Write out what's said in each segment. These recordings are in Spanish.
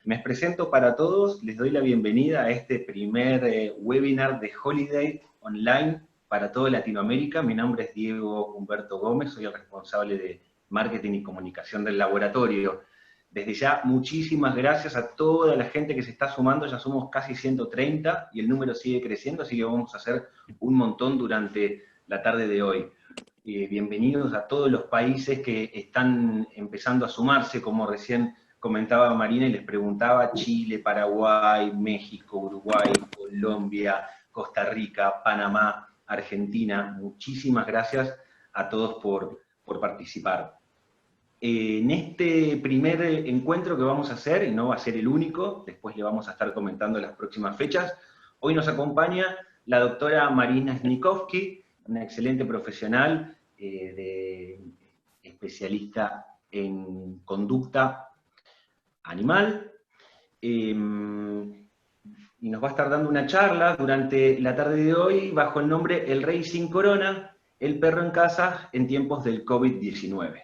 Me presento para todos, les doy la bienvenida a este primer webinar de Holiday online para toda Latinoamérica. Mi nombre es Diego Humberto Gómez, soy el responsable de Marketing y Comunicación del laboratorio. Desde ya, muchísimas gracias a toda la gente que se está sumando, ya somos casi 130 y el número sigue creciendo, así que vamos a hacer un montón durante la tarde de hoy. Bienvenidos a todos los países que están empezando a sumarse, como recién comentaba Marina y les preguntaba: Chile, Paraguay, México, Uruguay, Colombia, Costa Rica, Panamá, Argentina. Muchísimas gracias a todos por participar. En este primer encuentro que vamos a hacer, y no va a ser el único, después le vamos a estar comentando las próximas fechas, hoy nos acompaña la doctora Marina Snikovsky, una excelente profesional, especialista en conducta animal, y nos va a estar dando una charla durante la tarde de hoy bajo el nombre El Rey sin Corona, el perro en casa en tiempos del COVID-19.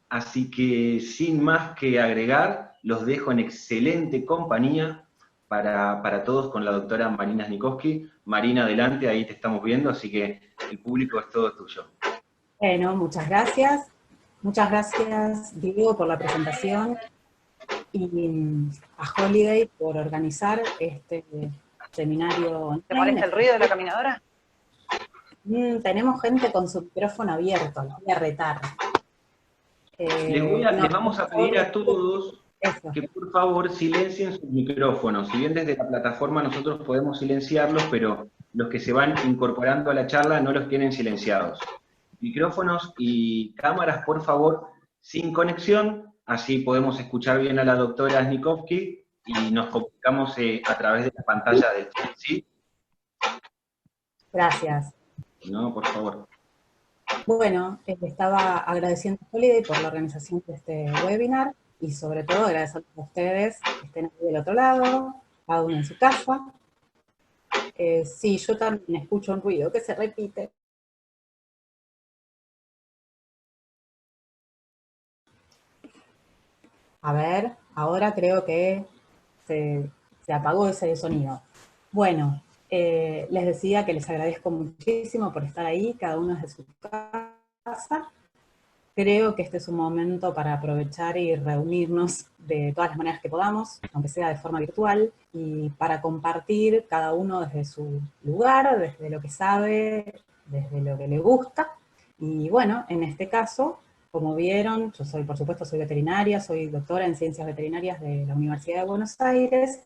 Así que sin más que agregar, los dejo en excelente compañía para todos con la doctora Marina Snikovsky. Marina, adelante, ahí te estamos viendo, así que el público es todo tuyo. Bueno, muchas gracias. Muchas gracias, Diego, por la presentación y a Holiday por organizar este seminario online. ¿Te molesta el ruido de la caminadora? Tenemos gente con su micrófono abierto, los voy a retar. Les vamos a pedir a todos que por favor silencien sus micrófonos. Si bien desde la plataforma nosotros podemos silenciarlos, pero los que se van incorporando a la charla no los tienen silenciados. Micrófonos y cámaras, por favor, sin conexión, así podemos escuchar bien a la doctora Snikovsky y nos comunicamos a través de la pantalla del chat, ¿sí? Gracias. No, por favor. Bueno, estaba agradeciendo a Holiday por la organización de este webinar y sobre todo agradecer a ustedes que estén aquí del otro lado, cada uno en su casa. Sí, yo también escucho un ruido que se repite. A ver, ahora creo que se apagó ese sonido. Bueno, les decía que les agradezco muchísimo por estar ahí, cada uno desde su casa. Creo que este es un momento para aprovechar y reunirnos de todas las maneras que podamos, aunque sea de forma virtual, y para compartir cada uno desde su lugar, desde lo que sabe, desde lo que le gusta. Y bueno, en este caso, como vieron, yo soy, por supuesto, soy veterinaria, soy doctora en Ciencias Veterinarias de la Universidad de Buenos Aires,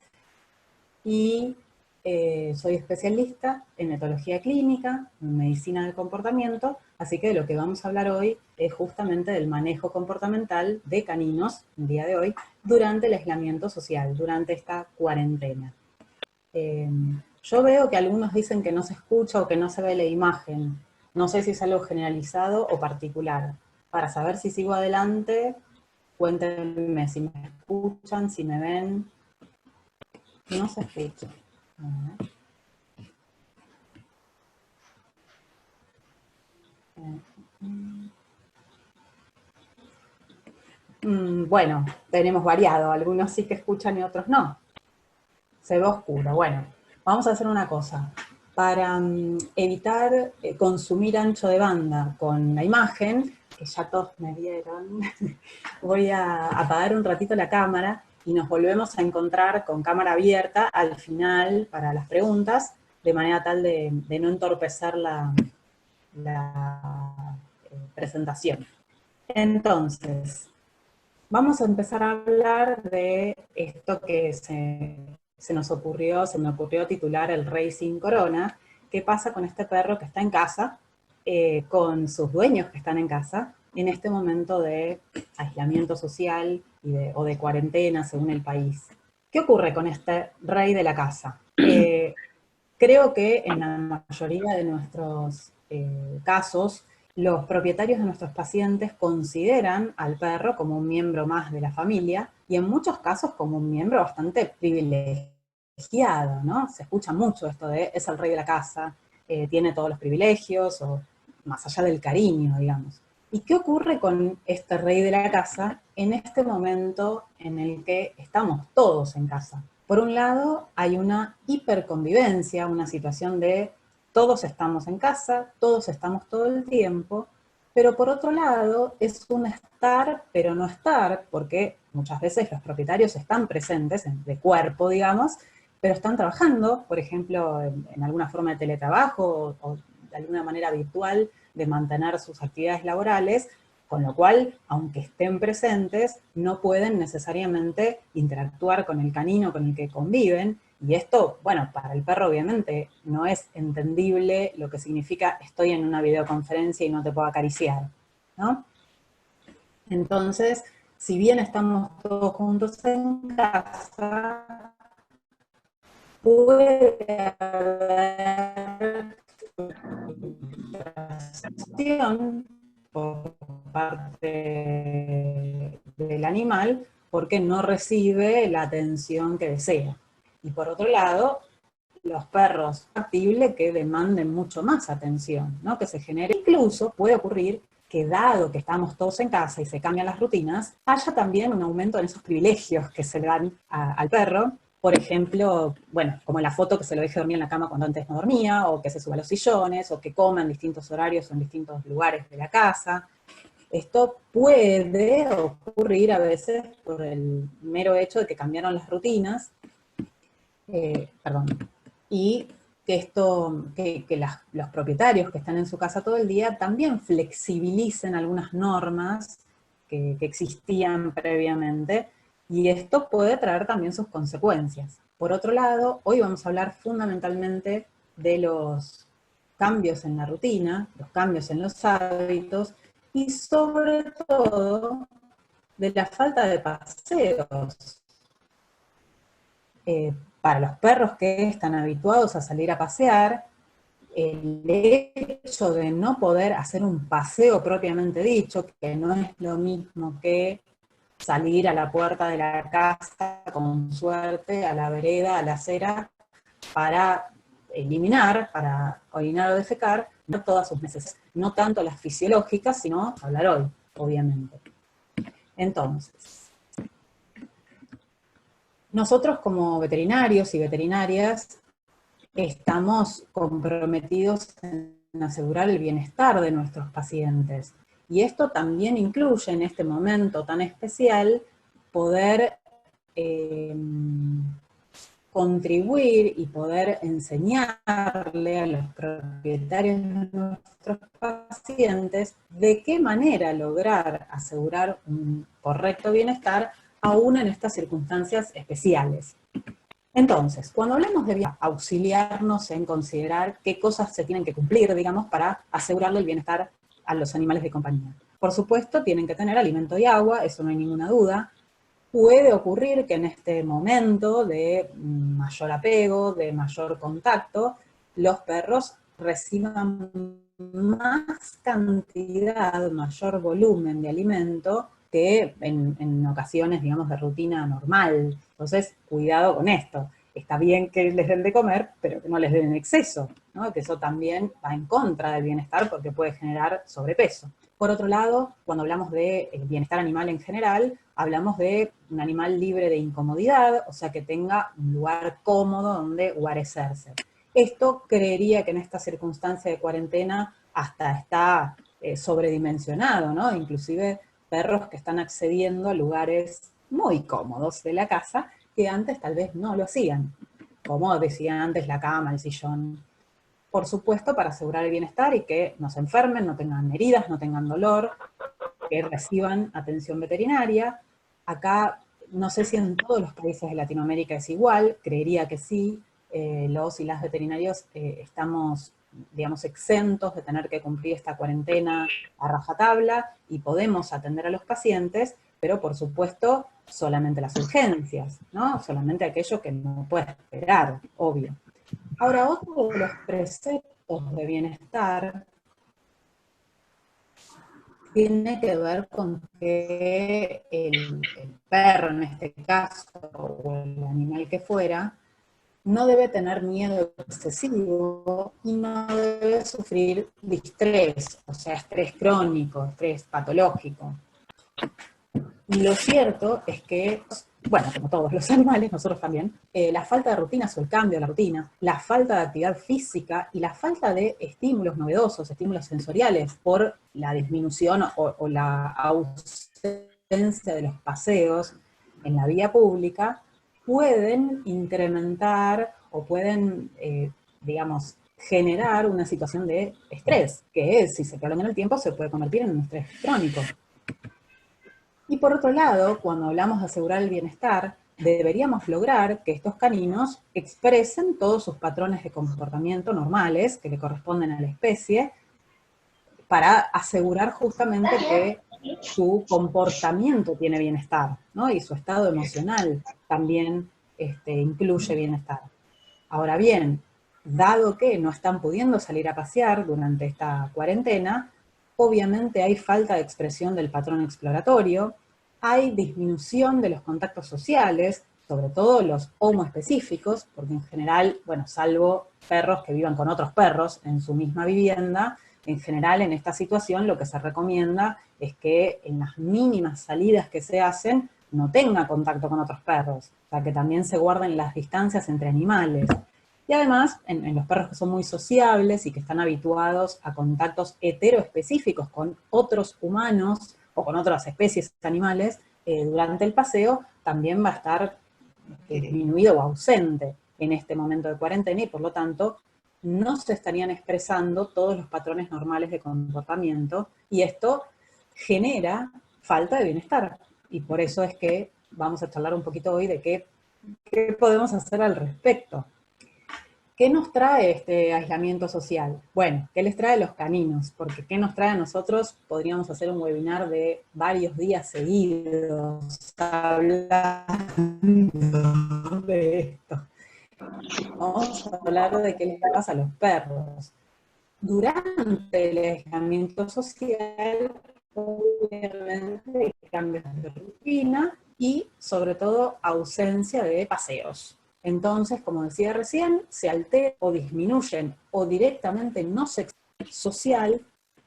y soy especialista en etología clínica, en medicina del comportamiento, así que de lo que vamos a hablar hoy es justamente del manejo comportamental de caninos, el día de hoy, durante el aislamiento social, durante esta cuarentena. Yo veo que algunos dicen que no se escucha o que no se ve la imagen. No sé si es algo generalizado o particular. Para saber si sigo adelante, cuéntenme si me escuchan, si me ven. No se escucha. Bueno, tenemos variado, algunos sí que escuchan y otros no. Se ve oscuro. Bueno, vamos a hacer una cosa. Para evitar consumir ancho de banda con la imagen, que ya todos me vieron, voy a apagar un ratito la cámara y nos volvemos a encontrar con cámara abierta al final para las preguntas, de manera tal de no entorpecer la presentación. Entonces, vamos a empezar a hablar de esto que se me ocurrió titular El Rey sin Corona. ¿Qué pasa con este perro que está en casa, con sus dueños que están en casa, en este momento de aislamiento social o de cuarentena según el país? ¿Qué ocurre con este rey de la casa? Creo que en la mayoría de nuestros casos, los propietarios de nuestros pacientes consideran al perro como un miembro más de la familia y en muchos casos como un miembro bastante privilegiado, ¿no? Se escucha mucho esto de es el rey de la casa, tiene todos los privilegios, o más allá del cariño, digamos. ¿Y qué ocurre con este rey de la casa en este momento en el que estamos todos en casa? Por un lado, hay una hiperconvivencia, una situación de todos estamos en casa, todos estamos todo el tiempo, pero por otro lado es un estar, pero no estar, porque muchas veces los propietarios están presentes, de cuerpo, digamos, pero están trabajando, por ejemplo, en alguna forma de teletrabajo o de alguna manera virtual de mantener sus actividades laborales, con lo cual, aunque estén presentes, no pueden necesariamente interactuar con el canino con el que conviven, y esto, bueno, para el perro obviamente no es entendible lo que significa estoy en una videoconferencia y no te puedo acariciar, ¿no? Entonces, si bien estamos todos juntos en casa, puede haber frustración por parte del animal porque no recibe la atención que desea. Y por otro lado, los perros factibles que demanden mucho más atención, ¿no? Que se genere. Incluso puede ocurrir que dado que estamos todos en casa y se cambian las rutinas, haya también un aumento en esos privilegios que se le dan al perro. Por ejemplo, bueno, como en la foto que se lo deje dormir en la cama cuando antes no dormía, o que se suba a los sillones, o que coma en distintos horarios o en distintos lugares de la casa. Esto puede ocurrir a veces por el mero hecho de que cambiaron las rutinas, y que los propietarios que están en su casa todo el día también flexibilicen algunas normas que existían previamente, y esto puede traer también sus consecuencias. Por otro lado, hoy vamos a hablar fundamentalmente de los cambios en la rutina, los cambios en los hábitos, y sobre todo de la falta de paseos. Para los perros que están habituados a salir a pasear, el hecho de no poder hacer un paseo propiamente dicho, que no es lo mismo que salir a la puerta de la casa, con suerte, a la vereda, a la acera, para eliminar, para orinar o defecar, no todas sus necesidades, no tanto las fisiológicas, sino hablar hoy, obviamente. Entonces, nosotros como veterinarios y veterinarias estamos comprometidos en asegurar el bienestar de nuestros pacientes. Y esto también incluye en este momento tan especial poder contribuir y poder enseñarle a los propietarios de nuestros pacientes de qué manera lograr asegurar un correcto bienestar aún en estas circunstancias especiales. Entonces, cuando hablamos de auxiliarnos en considerar qué cosas se tienen que cumplir, digamos, para asegurarle el bienestar a los animales de compañía. Por supuesto, tienen que tener alimento y agua, eso no hay ninguna duda. Puede ocurrir que en este momento de mayor apego, de mayor contacto, los perros reciban más cantidad, mayor volumen de alimento que en ocasiones, digamos, de rutina normal. Entonces, cuidado con esto. Está bien que les den de comer, pero que no les den en exceso, ¿no? Que eso también va en contra del bienestar porque puede generar sobrepeso. Por otro lado, cuando hablamos de bienestar animal en general, hablamos de un animal libre de incomodidad, o sea, que tenga un lugar cómodo donde guarecerse. Esto creería que en esta circunstancia de cuarentena hasta está sobredimensionado, ¿no? Inclusive perros que están accediendo a lugares muy cómodos de la casa que antes tal vez no lo hacían. Como decían antes, la cama, el sillón. Por supuesto, para asegurar el bienestar y que no se enfermen, no tengan heridas, no tengan dolor, que reciban atención veterinaria. Acá, no sé si en todos los países de Latinoamérica es igual, creería que sí. Los y las veterinarios estamos, digamos, exentos de tener que cumplir esta cuarentena a rajatabla y podemos atender a los pacientes, pero por supuesto solamente las urgencias, ¿no? Solamente aquello que no puede esperar, obvio. Ahora, otro de los preceptos de bienestar tiene que ver con que el perro, en este caso, o el animal que fuera, no debe tener miedo excesivo y no debe sufrir distrés, o sea, estrés crónico, estrés patológico. Y lo cierto es que, bueno, como todos los animales, nosotros también, la falta de rutinas o el cambio de la rutina, la falta de actividad física y la falta de estímulos novedosos, estímulos sensoriales, por la disminución o la ausencia de los paseos en la vía pública, pueden incrementar o pueden, digamos, generar una situación de estrés, que es, si se prolonga en el tiempo, se puede convertir en un estrés crónico. Y por otro lado, cuando hablamos de asegurar el bienestar, deberíamos lograr que estos caninos expresen todos sus patrones de comportamiento normales que le corresponden a la especie para asegurar justamente que su comportamiento tiene bienestar, ¿no? Y su estado emocional también incluye bienestar. Ahora bien, dado que no están pudiendo salir a pasear durante esta cuarentena, obviamente hay falta de expresión del patrón exploratorio, hay disminución de los contactos sociales, sobre todo los homoespecíficos, porque en general, bueno, salvo perros que vivan con otros perros en su misma vivienda, en general en esta situación lo que se recomienda es que en las mínimas salidas que se hacen no tenga contacto con otros perros, o sea, que también se guarden las distancias entre animales. Y además, en los perros que son muy sociables y que están habituados a contactos heteroespecíficos con otros humanos o con otras especies animales, durante el paseo también va a estar disminuido o ausente en este momento de cuarentena y por lo tanto no se estarían expresando todos los patrones normales de comportamiento y esto genera falta de bienestar. Y por eso es que vamos a charlar un poquito hoy de qué podemos hacer al respecto. ¿Qué nos trae este aislamiento social? Bueno, ¿qué les trae los caninos? Porque ¿qué nos trae a nosotros? Podríamos hacer un webinar de varios días seguidos hablando de esto. Vamos a hablar de qué les pasa a los perros. Durante el aislamiento social, obviamente hay cambios de rutina y sobre todo ausencia de paseos. Entonces, como decía recién, se altera o disminuyen o directamente no se expresa social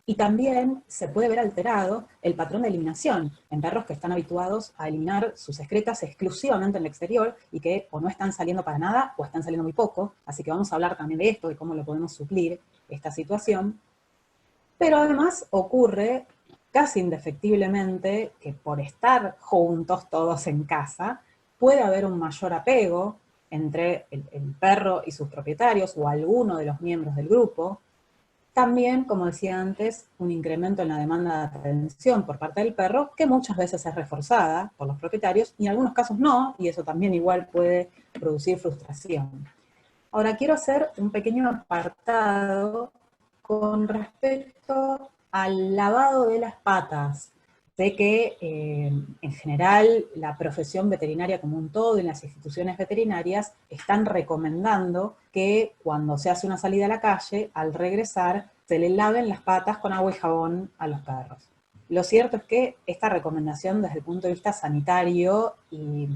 y también se puede ver alterado el patrón de eliminación en perros que están habituados a eliminar sus excretas exclusivamente en el exterior y que o no están saliendo para nada o están saliendo muy poco, así que vamos a hablar también de esto, de cómo lo podemos suplir esta situación. Pero además ocurre casi indefectiblemente que por estar juntos todos en casa, puede haber un mayor apego entre el perro y sus propietarios o alguno de los miembros del grupo. También, como decía antes, un incremento en la demanda de atención por parte del perro, que muchas veces es reforzada por los propietarios, y en algunos casos no, y eso también igual puede producir frustración. Ahora quiero hacer un pequeño apartado con respecto al lavado de las patas. Sé que en general la profesión veterinaria como un todo y las instituciones veterinarias están recomendando que cuando se hace una salida a la calle, al regresar, se le laven las patas con agua y jabón a los perros. Lo cierto es que esta recomendación desde el punto de vista sanitario y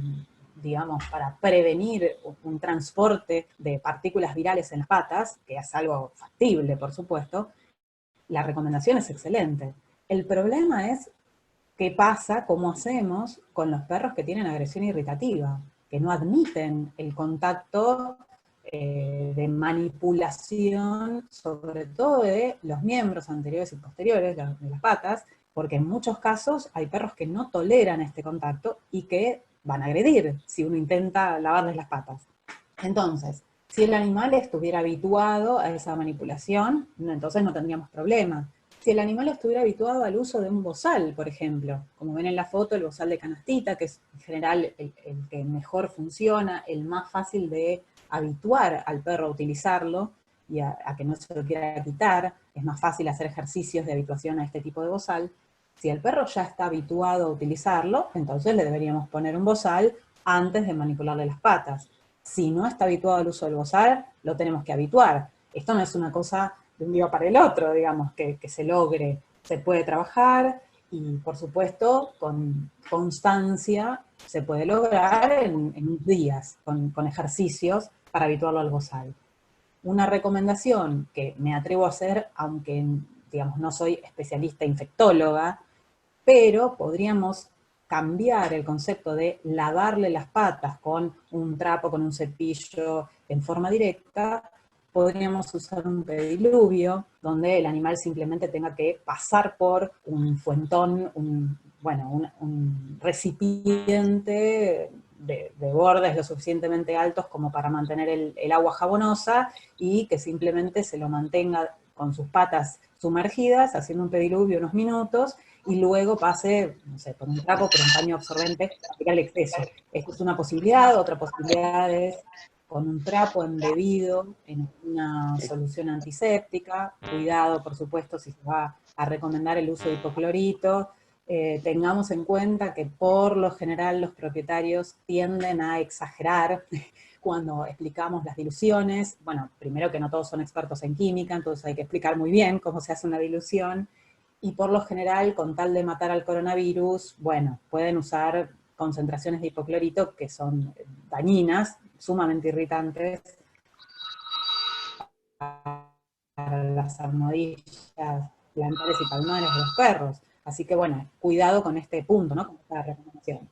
digamos, para prevenir un transporte de partículas virales en las patas, que es algo factible, por supuesto, la recomendación es excelente. El problema es qué pasa, cómo hacemos con los perros que tienen agresión irritativa, que no admiten el contacto de manipulación, sobre todo de los miembros anteriores y posteriores de las patas, porque en muchos casos hay perros que no toleran este contacto y que van a agredir si uno intenta lavarles las patas. Entonces, si el animal estuviera habituado a esa manipulación, entonces no tendríamos problema. Si el animal estuviera habituado al uso de un bozal, por ejemplo, como ven en la foto, el bozal de canastita, que es en general el que mejor funciona, el más fácil de habituar al perro a utilizarlo y a que no se lo quiera quitar, es más fácil hacer ejercicios de habituación a este tipo de bozal. Si el perro ya está habituado a utilizarlo, entonces le deberíamos poner un bozal antes de manipularle las patas. Si no está habituado al uso del bozal, lo tenemos que habituar. Esto no es una cosa de un día para el otro, digamos, que se logre. Se puede trabajar y, por supuesto, con constancia se puede lograr en días, con ejercicios, para habituarlo al bozal. Una recomendación que me atrevo a hacer, aunque digamos no soy especialista infectóloga, pero podríamos cambiar el concepto de lavarle las patas con un trapo, con un cepillo en forma directa. Podríamos usar un pediluvio, donde el animal simplemente tenga que pasar por un fuentón, un recipiente de bordes lo suficientemente altos como para mantener el agua jabonosa, y que simplemente se lo mantenga con sus patas sumergidas, haciendo un pediluvio unos minutos, y luego pase, no sé, por un trapo, por un paño absorbente, para aplicar el exceso. Esto es una posibilidad. Otra posibilidad es con un trapo embebido en una solución antiséptica. Cuidado, por supuesto, si se va a recomendar el uso de hipoclorito. Tengamos en cuenta que por lo general los propietarios tienden a exagerar cuando explicamos las diluciones. Bueno, primero que no todos son expertos en química, entonces hay que explicar muy bien cómo se hace una dilución. Y por lo general, con tal de matar al coronavirus, bueno, pueden usar concentraciones de hipoclorito que son dañinas, sumamente irritantes para las almohadillas plantares y palmares de los perros. Así que bueno, cuidado con este punto, ¿no? Con esta recomendación.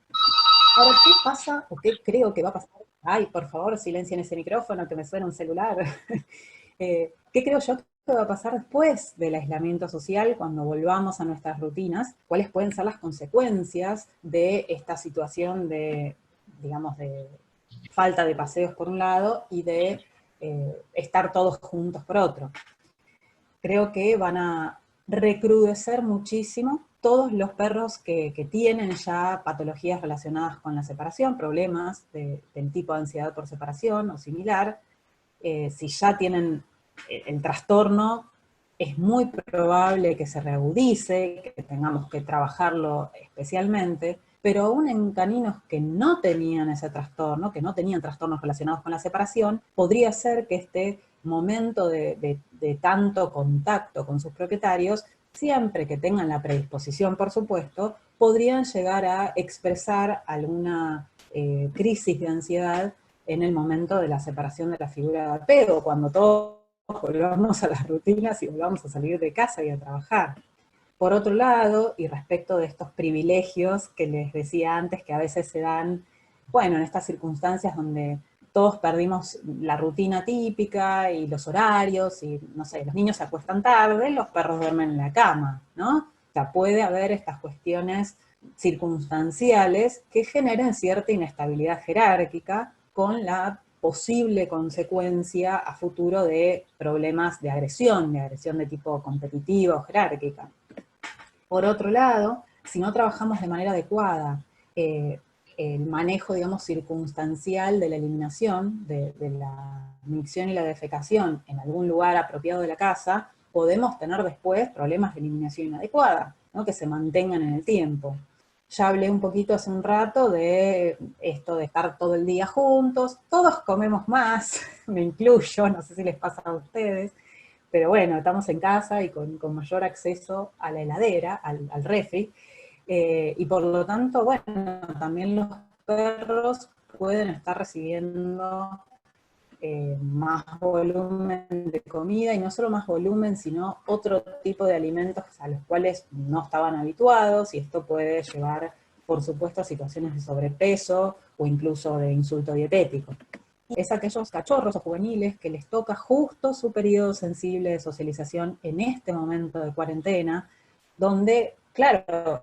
Ahora, ¿qué pasa o qué creo que va a pasar? Ay, por favor, silencien ese micrófono que me suena un celular. ¿Qué creo yo que va a pasar después del aislamiento social, cuando volvamos a nuestras rutinas? ¿Cuáles pueden ser las consecuencias de esta situación de, digamos, de falta de paseos por un lado y de estar todos juntos por otro? Creo que van a recrudecer muchísimo todos los perros que tienen ya patologías relacionadas con la separación, problemas del tipo de ansiedad por separación o similar. Si ya tienen el trastorno, es muy probable que se reagudice, que tengamos que trabajarlo especialmente, pero aún en caninos que no tenían ese trastorno, que no tenían trastornos relacionados con la separación, podría ser que este momento de tanto contacto con sus propietarios, siempre que tengan la predisposición, por supuesto, podrían llegar a expresar alguna crisis de ansiedad en el momento de la separación de la figura de apego, cuando todos volvamos a las rutinas y volvamos a salir de casa y a trabajar. Por otro lado, y respecto de estos privilegios que les decía antes, que a veces se dan, bueno, en estas circunstancias donde todos perdimos la rutina típica y los horarios, y no sé, los niños se acuestan tarde, los perros duermen en la cama, ¿no? O sea, puede haber estas cuestiones circunstanciales que generen cierta inestabilidad jerárquica, con la posible consecuencia a futuro de problemas de agresión de tipo competitiva o jerárquica. Por otro lado, si no trabajamos de manera adecuada el manejo, digamos, circunstancial de la eliminación, de la micción y la defecación en algún lugar apropiado de la casa, podemos tener después problemas de eliminación inadecuada, ¿no? Que se mantengan en el tiempo. Ya hablé un poquito hace un rato de esto de estar todo el día juntos, todos comemos más, me incluyo, no sé si les pasa a ustedes, pero bueno, estamos en casa y con mayor acceso a la heladera, al refri, y por lo tanto, bueno, también los perros pueden estar recibiendo más volumen de comida, y no solo más volumen, sino otro tipo de alimentos a los cuales no estaban habituados, y esto puede llevar, por supuesto, a situaciones de sobrepeso o incluso de insulto dietético. Es aquellos cachorros o juveniles que les toca justo su periodo sensible de socialización en este momento de cuarentena, donde, claro,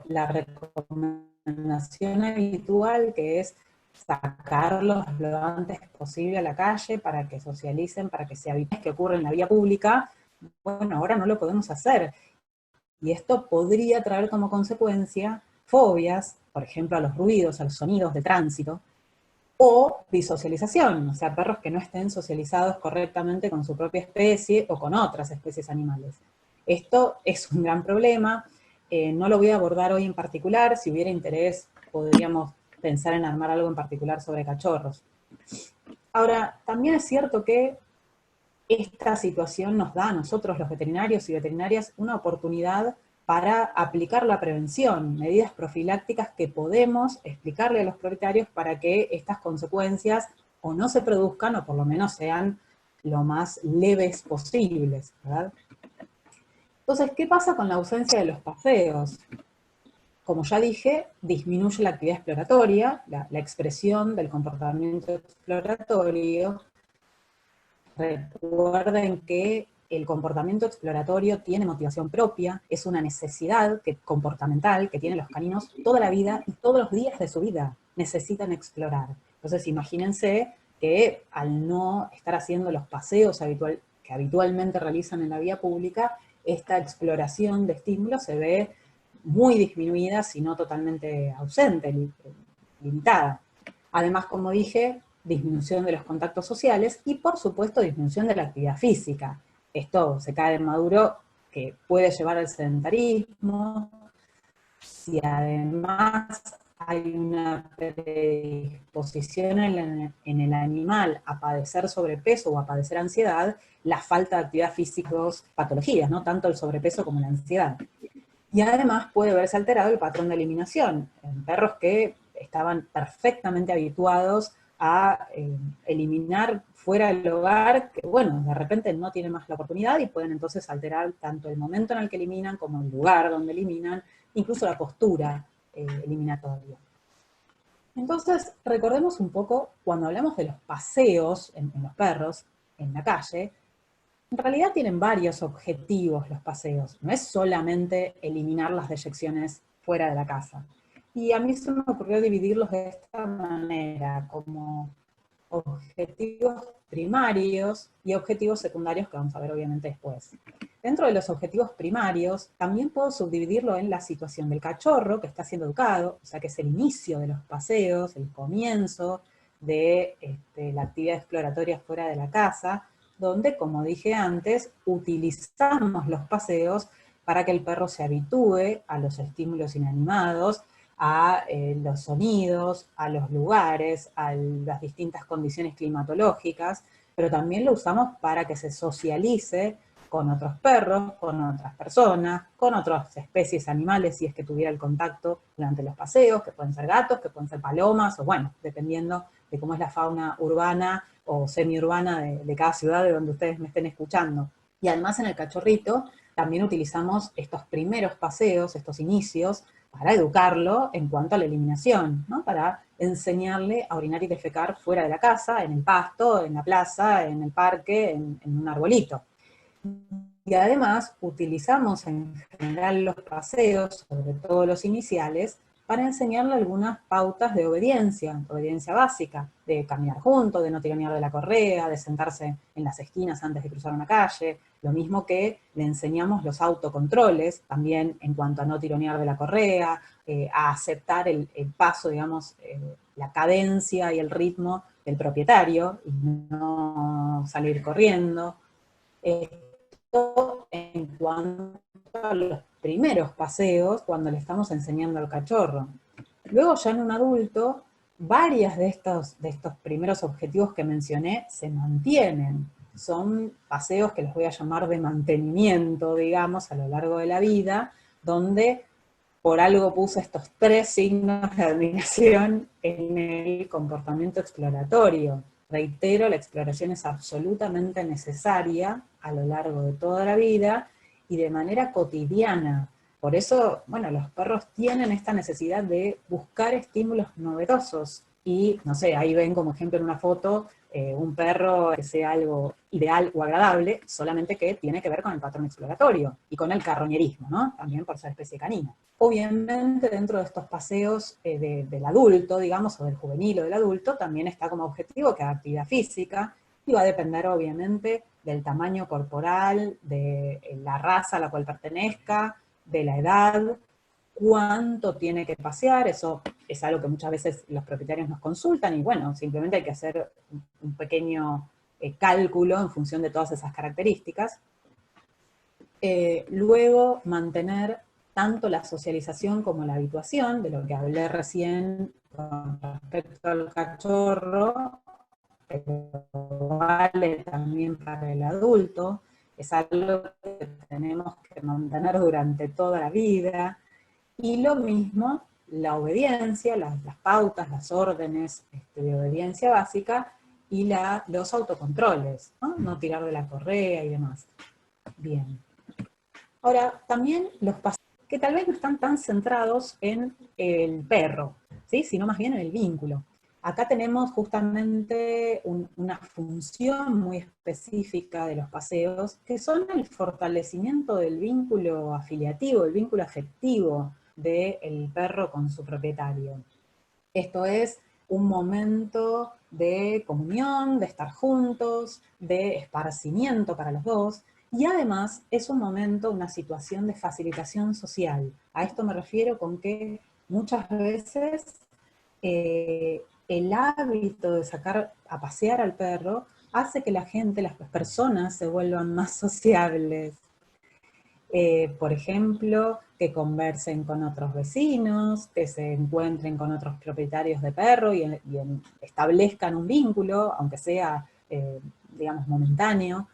la recomendación habitual, que es sacarlos lo antes posible a la calle para que socialicen, para que se habitúen, que ocurre en la vía pública, bueno, ahora no lo podemos hacer. Y esto podría traer como consecuencia fobias, por ejemplo, a los ruidos, a los sonidos de tránsito, o disocialización, o sea, perros que no estén socializados correctamente con su propia especie o con otras especies animales. Esto es un gran problema, no lo voy a abordar hoy en particular. Si hubiera interés podríamos pensar en armar algo en particular sobre cachorros. Ahora, también es cierto que esta situación nos da a nosotros, los veterinarios y veterinarias, una oportunidad para aplicar la prevención, medidas profilácticas que podemos explicarle a los propietarios para que estas consecuencias o no se produzcan, o por lo menos sean lo más leves posibles, ¿verdad? Entonces, ¿qué pasa con la ausencia de los paseos? Como ya dije, disminuye la actividad exploratoria, la expresión del comportamiento exploratorio. Recuerden que el comportamiento exploratorio tiene motivación propia, es una necesidad comportamental que tienen los caninos toda la vida y todos los días de su vida necesitan explorar. Entonces imagínense que al no estar haciendo los paseos que habitualmente realizan en la vía pública, esta exploración de estímulos se ve muy disminuida, si no totalmente ausente, limitada. Además, como dije, disminución de los contactos sociales y, por supuesto, disminución de la actividad física. Esto se cae en maduro que puede llevar al sedentarismo. Si además hay una predisposición en el animal a padecer sobrepeso o a padecer ansiedad, la falta de actividad física, dos patologías, ¿no? Tanto el sobrepeso como la ansiedad. Y además puede verse alterado el patrón de eliminación en perros que estaban perfectamente habituados a eliminar fuera del hogar, que bueno, de repente no tienen más la oportunidad y pueden entonces alterar tanto el momento en el que eliminan como el lugar donde eliminan, incluso la postura eliminatoria. Entonces, recordemos un poco, cuando hablamos de los paseos en los perros, en la calle, en realidad tienen varios objetivos los paseos, no es solamente eliminar las deyecciones fuera de la casa. Y a mí se me ocurrió dividirlos de esta manera, como objetivos primarios y objetivos secundarios que vamos a ver obviamente después. Dentro de los objetivos primarios, también puedo subdividirlo en la situación del cachorro que está siendo educado, o sea que es el inicio de los paseos, el comienzo de la actividad exploratoria fuera de la casa, donde, como dije antes, utilizamos los paseos para que el perro se habitúe a los estímulos inanimados, a los sonidos, a los lugares, a las distintas condiciones climatológicas, pero también lo usamos para que se socialice con otros perros, con otras personas, con otras especies animales, si es que tuviera el contacto durante los paseos, que pueden ser gatos, que pueden ser palomas, o bueno, dependiendo de cómo es la fauna urbana o semiurbana de cada ciudad de donde ustedes me estén escuchando. Y además en el cachorrito también utilizamos estos primeros paseos, estos inicios, para educarlo en cuanto a la eliminación, ¿no? Para enseñarle a orinar y defecar fuera de la casa, en el pasto, en la plaza, en el parque, en un arbolito. Y además utilizamos en general los paseos, sobre todo los iniciales, para enseñarle algunas pautas de obediencia básica, de caminar juntos, de no tironear de la correa, de sentarse en las esquinas antes de cruzar una calle, lo mismo que le enseñamos los autocontroles, también en cuanto a no tironear de la correa, a aceptar el paso, digamos, la cadencia y el ritmo del propietario, y no salir corriendo. Esto en cuanto a los primeros paseos cuando le estamos enseñando al cachorro. Luego ya en un adulto, varias de estos primeros objetivos que mencioné se mantienen. Son paseos que los voy a llamar de mantenimiento, digamos, a lo largo de la vida, donde por algo puse estos 3 signos de admiración en el comportamiento exploratorio. Reitero, la exploración es absolutamente necesaria a lo largo de toda la vida y de manera cotidiana. Por eso, bueno, los perros tienen esta necesidad de buscar estímulos novedosos. Y, no sé, ahí ven como ejemplo en una foto un perro que sea algo ideal o agradable, solamente que tiene que ver con el patrón exploratorio y con el carroñerismo, ¿no? También por ser especie canina. Obviamente dentro de estos paseos del adulto, digamos, o del juvenil o del adulto, también está como objetivo que haga actividad física, y va a depender obviamente del tamaño corporal, de la raza a la cual pertenezca, de la edad, cuánto tiene que pasear. Eso es algo que muchas veces los propietarios nos consultan, y bueno, simplemente hay que hacer un pequeño cálculo en función de todas esas características. Luego, mantener tanto la socialización como la habituación, de lo que hablé recién con respecto al cachorro, pero vale también para el adulto, es algo que tenemos que mantener durante toda la vida. Y lo mismo, la obediencia, las pautas, las órdenes de obediencia básica, y los autocontroles, ¿no? No tirar de la correa y demás. Bien. Ahora, también los paseos que tal vez no están tan centrados en el perro, ¿sí? Sino más bien en el vínculo. Acá tenemos justamente una función muy específica de los paseos, que son el fortalecimiento del vínculo afiliativo, el vínculo afectivo del perro con su propietario. Esto es un momento de comunión, de estar juntos, de esparcimiento para los dos, y además es un momento, una situación de facilitación social. A esto me refiero con que muchas veces el hábito de sacar a pasear al perro hace que la gente, las personas se vuelvan más sociables. Por ejemplo, que conversen con otros vecinos, que se encuentren con otros propietarios de perro y establezcan un vínculo, aunque sea, digamos, momentáneo.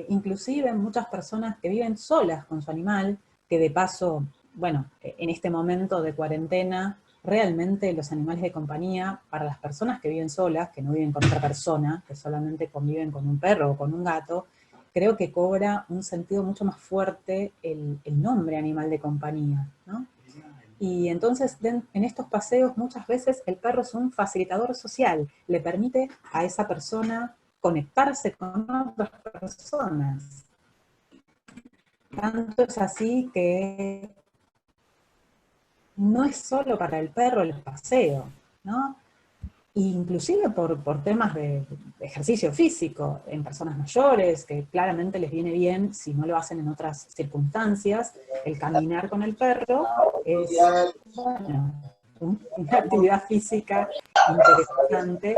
Inclusive muchas personas que viven solas con su animal, que de paso, bueno, en este momento de cuarentena, realmente los animales de compañía, para las personas que viven solas, que no viven con otra persona, que solamente conviven con un perro o con un gato, creo que cobra un sentido mucho más fuerte el nombre animal de compañía, ¿no? Y entonces en estos paseos muchas veces el perro es un facilitador social, le permite a esa persona conectarse con otras personas. Tanto es así que no es solo para el perro el paseo, ¿no? Inclusive por temas de ejercicio físico en personas mayores, que claramente les viene bien si no lo hacen en otras circunstancias, el caminar con el perro es, bueno, una actividad física interesante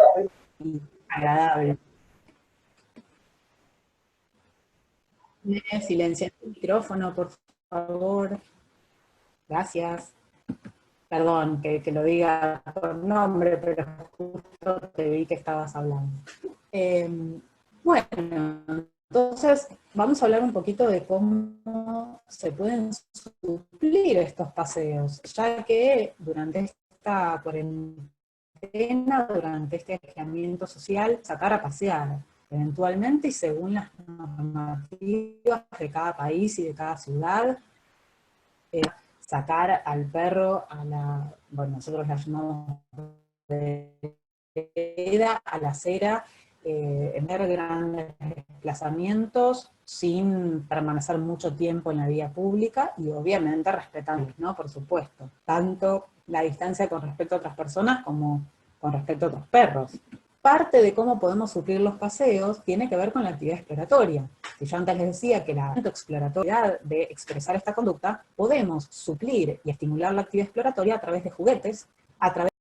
y agradable. Silencia el micrófono, por favor. Gracias. Perdón que lo diga por nombre, pero justo te vi que estabas hablando. Bueno, entonces vamos a hablar un poquito de cómo se pueden suplir estos paseos, ya que durante esta cuarentena, durante este aislamiento social, sacar a pasear, eventualmente y según las normativas de cada país y de cada ciudad, sacar al perro a la, bueno, nosotros la llamamos vereda, a la acera, en ver grandes desplazamientos sin permanecer mucho tiempo en la vía pública y obviamente respetando, ¿no? Por supuesto, tanto la distancia con respecto a otras personas como con respecto a otros perros. Parte de cómo podemos suplir los paseos tiene que ver con la actividad exploratoria. Si yo antes les decía que la exploratoria de expresar esta conducta, podemos suplir y estimular la actividad exploratoria a través de juguetes, a través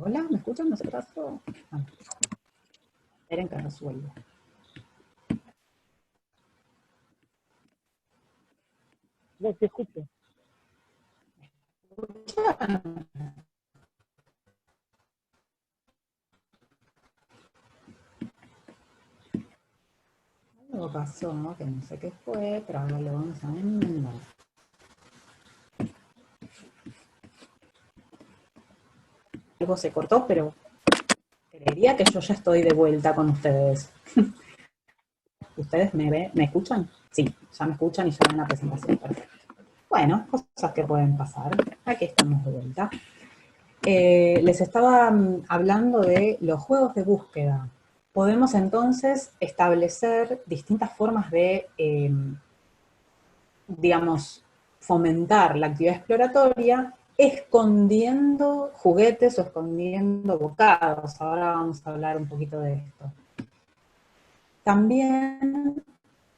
hola, ¿me escuchan? ¿No se pasó? Ah, esperen que resuelva. No te escucho. Algo pasó, ¿no? Que no sé qué fue, pero ahora lo vamos a enmendar. Algo se cortó, pero creería que yo ya estoy de vuelta con ustedes. ¿Ustedes me escuchan? Sí, ya me escuchan y ya ven la presentación. Perfecto. Bueno, cosas que pueden pasar. Aquí estamos de vuelta. Les estaba hablando de los juegos de búsqueda. Podemos entonces establecer distintas formas de, digamos, fomentar la actividad exploratoria escondiendo juguetes o escondiendo bocados. Ahora vamos a hablar un poquito de esto. También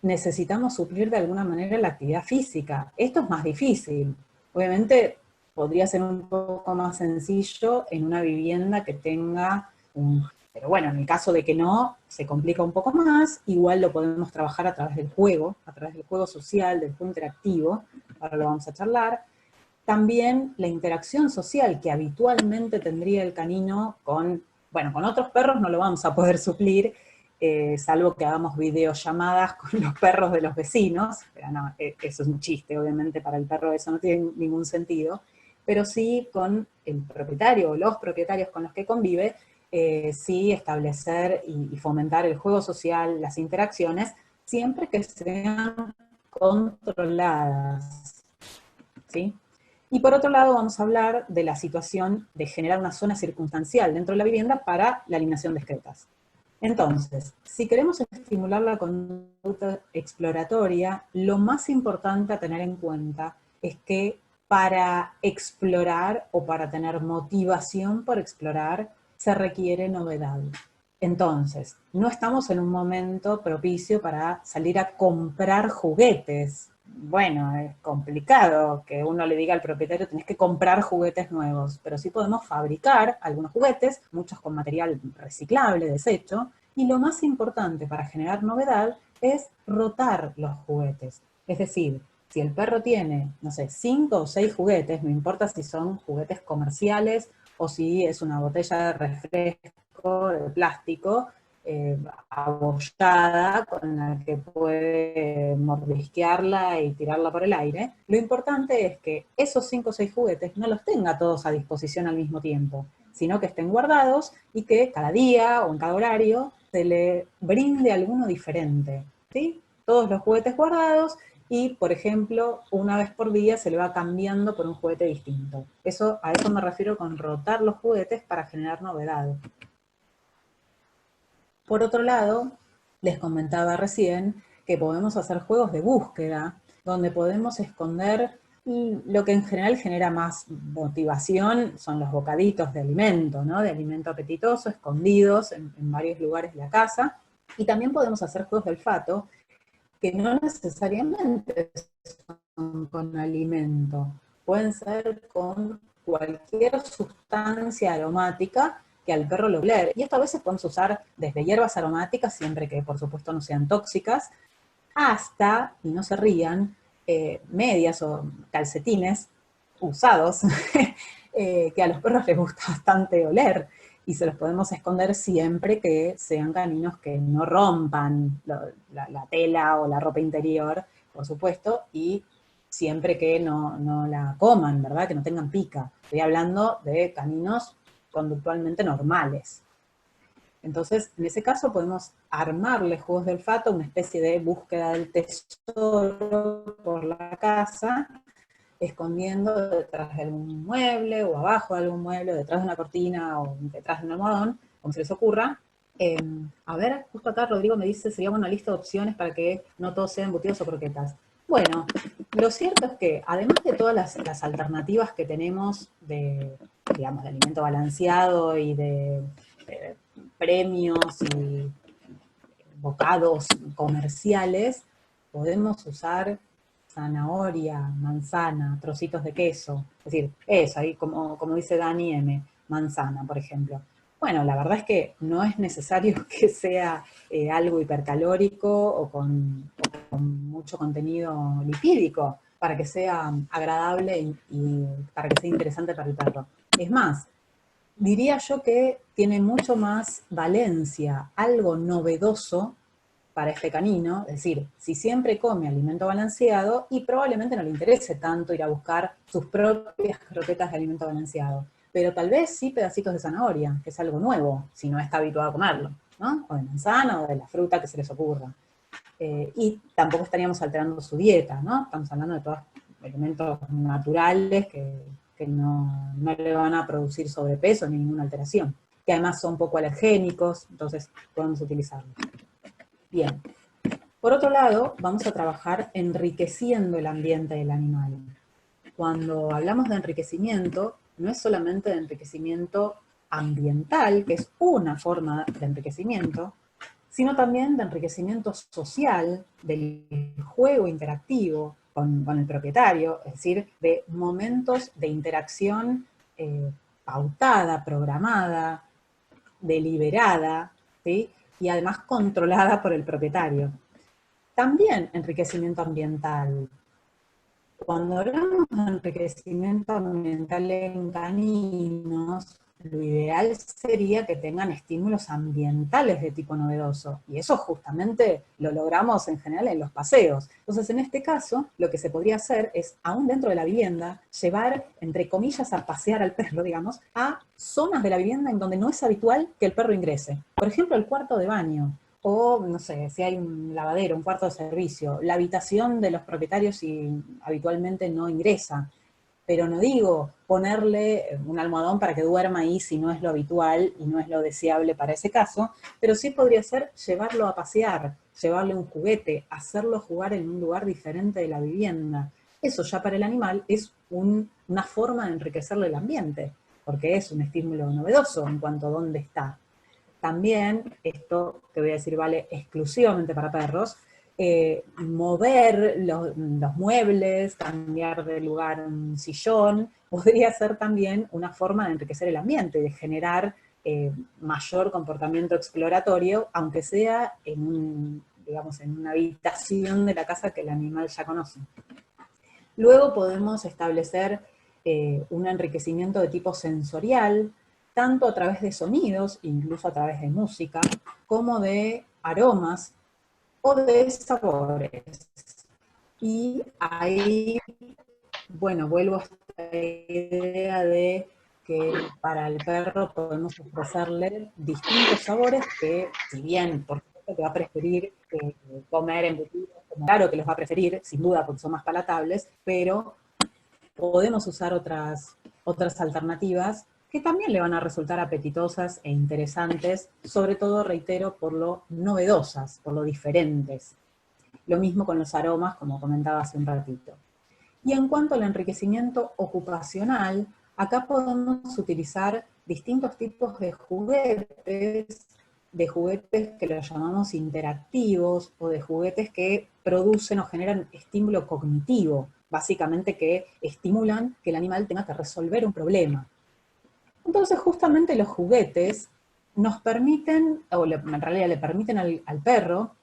necesitamos suplir de alguna manera la actividad física. Esto es más difícil. Obviamente podría ser un poco más sencillo en una vivienda que tenga un... Pero bueno, en el caso de que no, se complica un poco más, igual lo podemos trabajar a través del juego social, del juego interactivo, ahora lo vamos a charlar. también la interacción social que habitualmente tendría el canino con otros perros no lo vamos a poder suplir, salvo que hagamos videollamadas con los perros de los vecinos, pero no, eso es un chiste, obviamente para el perro eso no tiene ningún sentido, pero sí con el propietario o los propietarios con los que convive, sí establecer y fomentar el juego social, las interacciones, siempre que sean controladas, ¿sí? Y por otro lado vamos a hablar de la situación de generar una zona circunstancial dentro de la vivienda para la eliminación de excretas. Entonces, si queremos estimular la conducta exploratoria, lo más importante a tener en cuenta es que para explorar o para tener motivación por explorar, se requiere novedad. Entonces, no estamos en un momento propicio para salir a comprar juguetes. Bueno, es complicado que uno le diga al propietario tenés que comprar juguetes nuevos, pero sí podemos fabricar algunos juguetes, muchos con material reciclable, desecho, y lo más importante para generar novedad es rotar los juguetes. Es decir, si el perro tiene, no sé, 5 o 6 juguetes, no importa si son juguetes comerciales o si es una botella de refresco de plástico, abollada, con la que puede mordisquearla y tirarla por el aire. Lo importante es que esos 5 o 6 juguetes no los tenga todos a disposición al mismo tiempo, sino que estén guardados y que cada día o en cada horario se le brinde alguno diferente, ¿sí? Todos los juguetes guardados y, por ejemplo, una vez por día se le va cambiando por un juguete distinto. A eso me refiero con rotar los juguetes para generar novedad. Por otro lado, les comentaba recién que podemos hacer juegos de búsqueda, donde podemos esconder lo que en general genera más motivación, son los bocaditos de alimento, ¿no? De alimento apetitoso, escondidos en varios lugares de la casa. Y también podemos hacer juegos de olfato, que no necesariamente son con alimento, pueden ser con cualquier sustancia aromática que al perro lo oler. Y esto a veces podemos usar desde hierbas aromáticas, siempre que por supuesto no sean tóxicas, hasta, y no se rían, medias o calcetines usados, que a los perros les gusta bastante oler, y se los podemos esconder siempre que sean caninos que no rompan la tela o la ropa interior, por supuesto, y siempre que no la coman, ¿verdad? Que no tengan pica. Estoy hablando de caninos conductualmente normales. Entonces, en ese caso podemos armarle juegos de olfato, una especie de búsqueda del tesoro por la casa, escondiendo detrás de algún mueble, o abajo de algún mueble, detrás de una cortina, o detrás de un almohadón, como se les ocurra. A ver, justo acá Rodrigo me dice, sería una lista de opciones para que no todos sean embutidos o croquetas. Bueno, lo cierto es que, además de todas las alternativas que tenemos de, digamos, de alimento balanceado y de premios y bocados comerciales, podemos usar zanahoria, manzana, trocitos de queso. Es decir, eso, ahí como dice Dani M, manzana, por ejemplo. Bueno, la verdad es que no es necesario que sea algo hipercalórico o con mucho contenido lipídico para que sea agradable y para que sea interesante para el perro. Es más, diría yo que tiene mucho más valencia, algo novedoso para este canino, es decir, si siempre come alimento balanceado, y probablemente no le interese tanto ir a buscar sus propias croquetas de alimento balanceado, pero tal vez sí pedacitos de zanahoria, que es algo nuevo, si no está habituado a comerlo, ¿no? O de manzana o de la fruta que se les ocurra. Y tampoco estaríamos alterando su dieta, ¿no? Estamos hablando de todos elementos naturales que no le van a producir sobrepeso ni ninguna alteración, que además son poco alergénicos, entonces podemos utilizarlos. Bien. Por otro lado, vamos a trabajar enriqueciendo el ambiente del animal. Cuando hablamos de enriquecimiento, no es solamente de enriquecimiento ambiental, que es una forma de enriquecimiento, sino también de enriquecimiento social, del juego interactivo con el propietario, es decir, de momentos de interacción pautada, programada, deliberada, ¿sí? Y además controlada por el propietario. También enriquecimiento ambiental. Cuando hablamos de enriquecimiento ambiental en caninos, lo ideal sería que tengan estímulos ambientales de tipo novedoso, y eso justamente lo logramos en general en los paseos. Entonces, en este caso, lo que se podría hacer es, aún dentro de la vivienda, llevar, entre comillas, a pasear al perro, digamos, a zonas de la vivienda en donde no es habitual que el perro ingrese. Por ejemplo, el cuarto de baño, o, no sé, si hay un lavadero, un cuarto de servicio, la habitación de los propietarios si habitualmente no ingresa. Pero no digo ponerle un almohadón para que duerma ahí si no es lo habitual y no es lo deseable para ese caso, pero sí podría ser llevarlo a pasear, llevarle un juguete, hacerlo jugar en un lugar diferente de la vivienda. Eso ya para el animal es una forma de enriquecerle el ambiente, porque es un estímulo novedoso en cuanto a dónde está. También, esto que voy a decir vale exclusivamente para perros, mover los muebles, cambiar de lugar un sillón, podría ser también una forma de enriquecer el ambiente, de generar mayor comportamiento exploratorio, aunque sea digamos, en una habitación de la casa que el animal ya conoce. Luego podemos establecer un enriquecimiento de tipo sensorial, tanto a través de sonidos, incluso a través de música, como de aromas o de sabores. Y ahí, bueno, vuelvo a esta idea de que para el perro podemos ofrecerle distintos sabores que, si bien, por supuesto, que va a preferir comer embutidos, claro que los va a preferir, sin duda, porque son más palatables, pero podemos usar otras alternativas que también le van a resultar apetitosas e interesantes, sobre todo, reitero, por lo novedosas, por lo diferentes. Lo mismo con los aromas, como comentaba hace un ratito. Y en cuanto al enriquecimiento ocupacional, acá podemos utilizar distintos tipos de juguetes que los llamamos interactivos, o de juguetes que producen o generan estímulo cognitivo, básicamente que estimulan que el animal tenga que resolver un problema. Entonces, justamente los juguetes nos permiten, o en realidad le permiten al perro,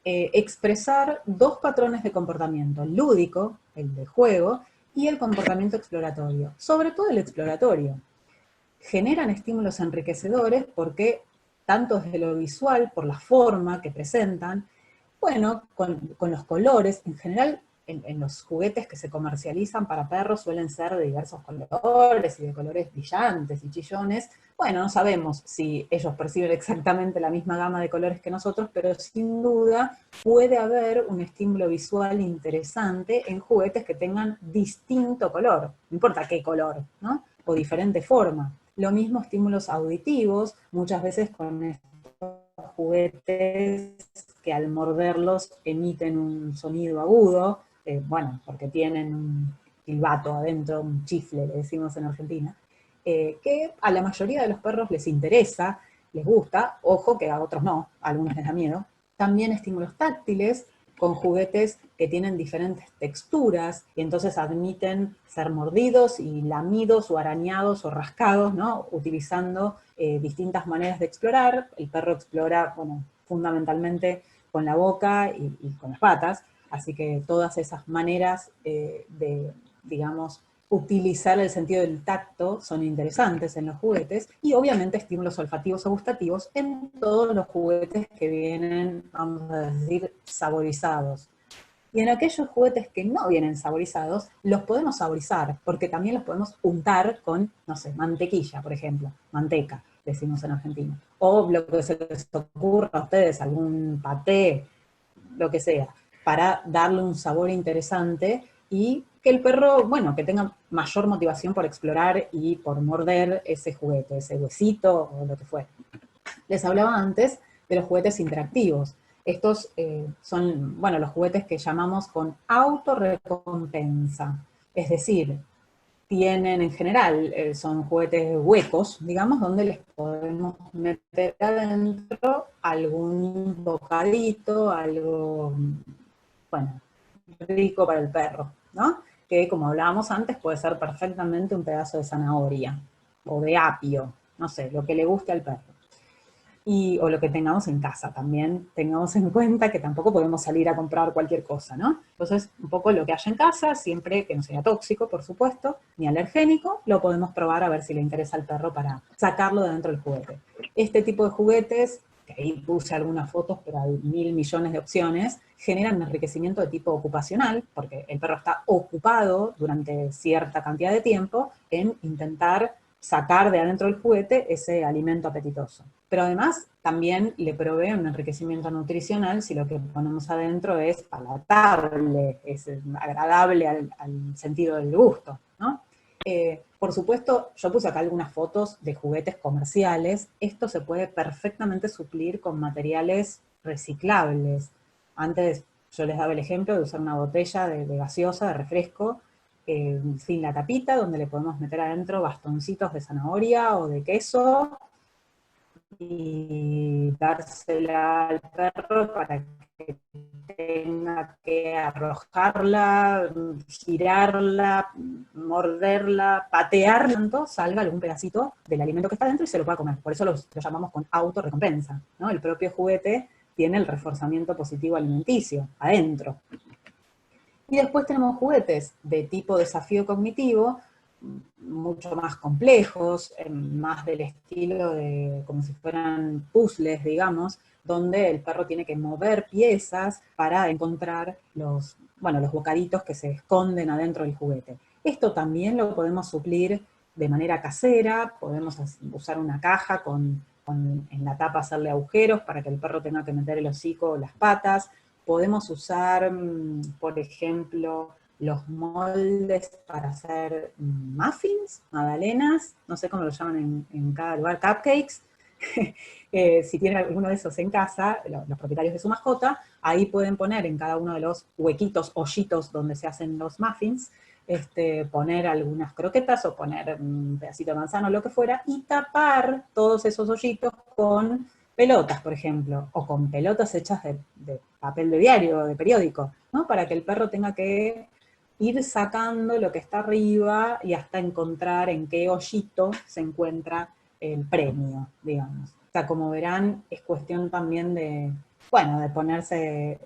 expresar dos patrones de comportamiento, el lúdico, el de juego, y el comportamiento exploratorio, sobre todo el exploratorio. Generan estímulos enriquecedores porque, tanto desde lo visual, por la forma que presentan, bueno, con los colores, en general, en los juguetes que se comercializan para perros suelen ser de diversos colores y de colores brillantes y chillones. Bueno, no sabemos si ellos perciben exactamente la misma gama de colores que nosotros, pero sin duda puede haber un estímulo visual interesante en juguetes que tengan distinto color, no importa qué color, ¿no? O diferente forma. Lo mismo estímulos auditivos, muchas veces con estos juguetes que al morderlos emiten un sonido agudo, bueno, porque tienen un silbato adentro, un chifle, le decimos en Argentina, que a la mayoría de los perros les interesa, les gusta, ojo que a otros no, a algunos les da miedo. También estímulos táctiles, con juguetes que tienen diferentes texturas, y entonces admiten ser mordidos y lamidos o arañados o rascados, ¿no? Utilizando distintas maneras de explorar. El perro explora, bueno, fundamentalmente con la boca y con las patas, así que todas esas maneras de, digamos, utilizar el sentido del tacto son interesantes en los juguetes, y obviamente estímulos olfativos o gustativos en todos los juguetes que vienen, vamos a decir, saborizados. Y en aquellos juguetes que no vienen saborizados, los podemos saborizar, porque también los podemos untar con, no sé, mantequilla, por ejemplo, manteca, decimos en Argentina. O lo que se les ocurra a ustedes, algún paté, lo que sea, para darle un sabor interesante y que el perro, bueno, que tenga mayor motivación por explorar y por morder ese juguete, ese huesito o lo que fuera. Les hablaba antes de los juguetes interactivos. Estos son, bueno, los juguetes que llamamos con autorrecompensa. Es decir, tienen en general, son juguetes huecos, digamos, donde les podemos meter adentro algún bocadito, algo, bueno, rico para el perro, ¿no? Que, como hablábamos antes, puede ser perfectamente un pedazo de zanahoria o de apio, no sé, lo que le guste al perro. o lo que tengamos en casa. También tengamos en cuenta que tampoco podemos salir a comprar cualquier cosa, ¿no? Entonces, un poco lo que haya en casa, siempre que no sea tóxico, por supuesto, ni alergénico, lo podemos probar a ver si le interesa al perro para sacarlo de dentro del juguete. Este tipo de juguetes, que ahí puse algunas fotos, pero hay 1.000 millones de opciones, generan un enriquecimiento de tipo ocupacional, porque el perro está ocupado durante cierta cantidad de tiempo en intentar sacar de adentro del juguete ese alimento apetitoso. Pero además también le provee un enriquecimiento nutricional si lo que ponemos adentro es palatable, es agradable al sentido del gusto, ¿no? Por supuesto, yo puse acá algunas fotos de juguetes comerciales. Esto se puede perfectamente suplir con materiales reciclables. Antes yo les daba el ejemplo de usar una botella de gaseosa, de refresco, sin la tapita, donde le podemos meter adentro bastoncitos de zanahoria o de queso y dársela al perro para que tenga que arrojarla, girarla, morderla, patearla, tanto salga algún pedacito del alimento que está dentro y se lo pueda comer. Por eso lo llamamos con autorrecompensa, ¿no? El propio juguete tiene el reforzamiento positivo alimenticio adentro. Y después tenemos juguetes de tipo desafío cognitivo, mucho más complejos, más del estilo de como si fueran puzzles, digamos, donde el perro tiene que mover piezas para encontrar los bocaditos que se esconden adentro del juguete. Esto también lo podemos suplir de manera casera, podemos usar una caja en la tapa hacerle agujeros para que el perro tenga que meter el hocico o las patas. Podemos usar, por ejemplo, los moldes para hacer muffins, magdalenas, no sé cómo lo llaman en cada lugar, cupcakes. Si tienen alguno de esos en casa, los propietarios de su mascota, ahí pueden poner en cada uno de los huequitos, hoyitos donde se hacen los muffins, poner algunas croquetas o poner un pedacito de manzana o lo que fuera, y tapar todos esos hoyitos con pelotas, por ejemplo, o con pelotas hechas de papel de diario, de periódico, ¿no? Para que el perro tenga que ir sacando lo que está arriba y hasta encontrar en qué hoyito se encuentra el premio, digamos. O sea, como verán, es cuestión también de ponerse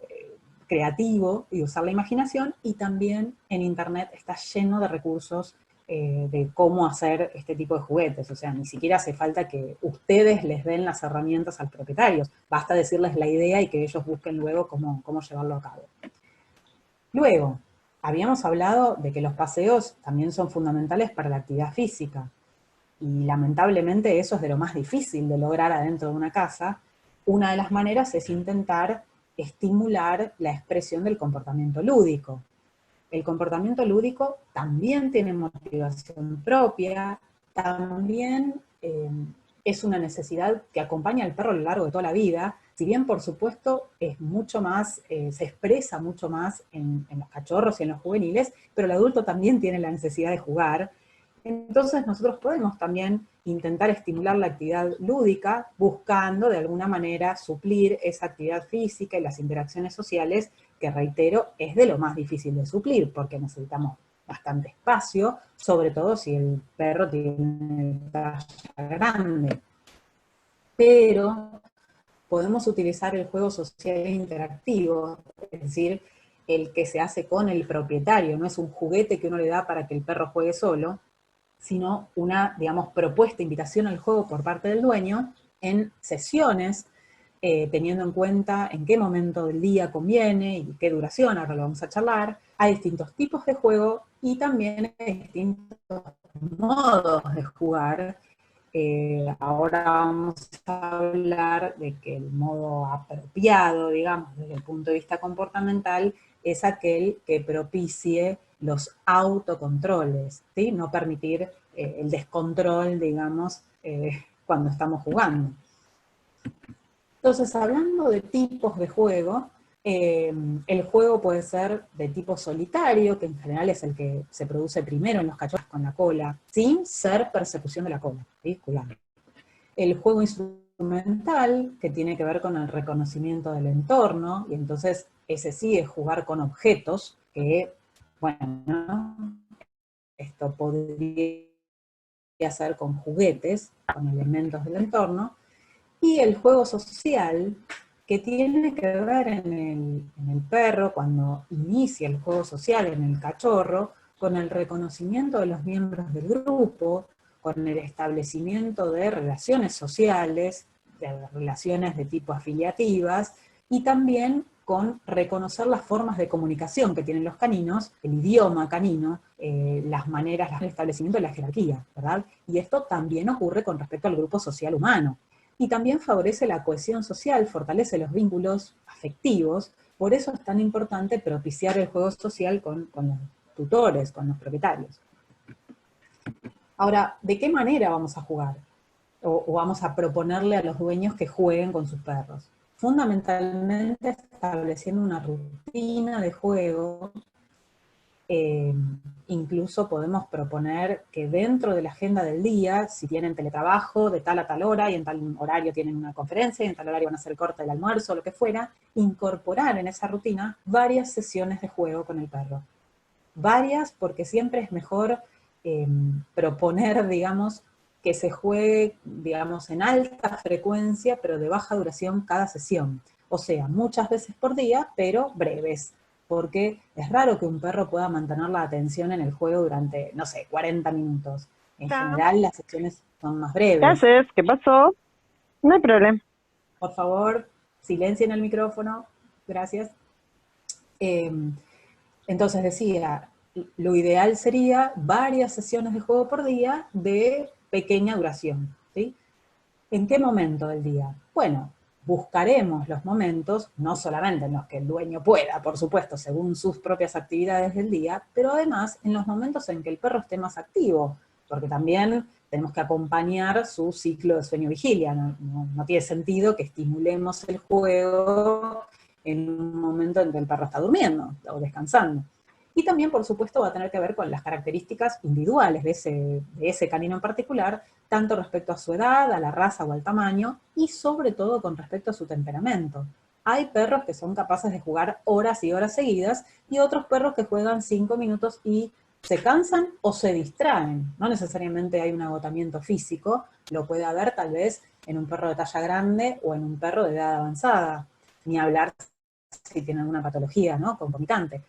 creativo y usar la imaginación, y también en Internet está lleno de recursos de cómo hacer este tipo de juguetes. O sea, ni siquiera hace falta que ustedes les den las herramientas al propietario, basta decirles la idea y que ellos busquen luego cómo llevarlo a cabo. Luego, habíamos hablado de que los paseos también son fundamentales para la actividad física, y lamentablemente eso es de lo más difícil de lograr adentro de una casa. Una de las maneras es intentar estimular la expresión del comportamiento lúdico. El comportamiento lúdico también tiene motivación propia, también es una necesidad que acompaña al perro a lo largo de toda la vida, si bien por supuesto es mucho más, se expresa mucho más en los cachorros y en los juveniles, pero el adulto también tiene la necesidad de jugar. Entonces nosotros podemos también intentar estimular la actividad lúdica buscando de alguna manera suplir esa actividad física y las interacciones sociales, que reitero, es de lo más difícil de suplir porque necesitamos bastante espacio, sobre todo si el perro tiene talla grande. Pero podemos utilizar el juego social interactivo, es decir, el que se hace con el propietario, no es un juguete que uno le da para que el perro juegue solo, sino una, digamos, propuesta, invitación al juego por parte del dueño en sesiones, teniendo en cuenta en qué momento del día conviene y qué duración, ahora lo vamos a charlar. Hay distintos tipos de juego y también hay distintos modos de jugar. Ahora vamos a hablar de que el modo apropiado, digamos, desde el punto de vista comportamental, es aquel que propicie los autocontroles, ¿sí? No permitir el descontrol, digamos, cuando estamos jugando. Entonces, hablando de tipos de juego, el juego puede ser de tipo solitario, que en general es el que se produce primero en los cachorros con la cola, sin ser persecución de la cola, ¿sí? Cuidado. El juego instrumental, que tiene que ver con el reconocimiento del entorno, y entonces ese sí es jugar con objetos, que, bueno, esto podría ser con juguetes, con elementos del entorno. Y el juego social, que tiene que ver en el perro, cuando inicia el juego social en el cachorro, con el reconocimiento de los miembros del grupo, con el establecimiento de relaciones sociales, de relaciones de tipo afiliativas, y también con reconocer las formas de comunicación que tienen los caninos, el idioma canino, las maneras, el establecimiento de la jerarquía, ¿verdad? Y esto también ocurre con respecto al grupo social humano. Y también favorece la cohesión social, fortalece los vínculos afectivos, por eso es tan importante propiciar el juego social con los tutores, con los propietarios. Ahora, ¿de qué manera vamos a jugar? O vamos a proponerle a los dueños que jueguen con sus perros. Fundamentalmente estableciendo una rutina de juego. Incluso podemos proponer que dentro de la agenda del día, si tienen teletrabajo de tal a tal hora, y en tal horario tienen una conferencia, y en tal horario van a hacer el corte del almuerzo, lo que fuera, incorporar en esa rutina varias sesiones de juego con el perro. Varias, porque siempre es mejor proponer, digamos, que se juegue, digamos, en alta frecuencia, pero de baja duración cada sesión. O sea, muchas veces por día, pero breves. Porque es raro que un perro pueda mantener la atención en el juego durante, no sé, 40 minutos. En general, las sesiones son más breves. ¿Qué haces? ¿Qué pasó? No hay problema. Por favor, silencien el micrófono. Gracias. Entonces decía, lo ideal sería varias sesiones de juego por día de pequeña duración, ¿sí? ¿En qué momento del día? Bueno, buscaremos los momentos, no solamente en los que el dueño pueda, por supuesto, según sus propias actividades del día, pero además en los momentos en que el perro esté más activo, porque también tenemos que acompañar su ciclo de sueño-vigilia. No tiene sentido que estimulemos el juego en un momento en que el perro está durmiendo o descansando. Y también, por supuesto, va a tener que ver con las características individuales de ese canino en particular, tanto respecto a su edad, a la raza o al tamaño, y sobre todo con respecto a su temperamento. Hay perros que son capaces de jugar horas y horas seguidas, y otros perros que juegan 5 minutos y se cansan o se distraen. No necesariamente hay un agotamiento físico, lo puede haber tal vez en un perro de talla grande o en un perro de edad avanzada, ni hablar si tiene alguna patología, ¿no?, concomitante.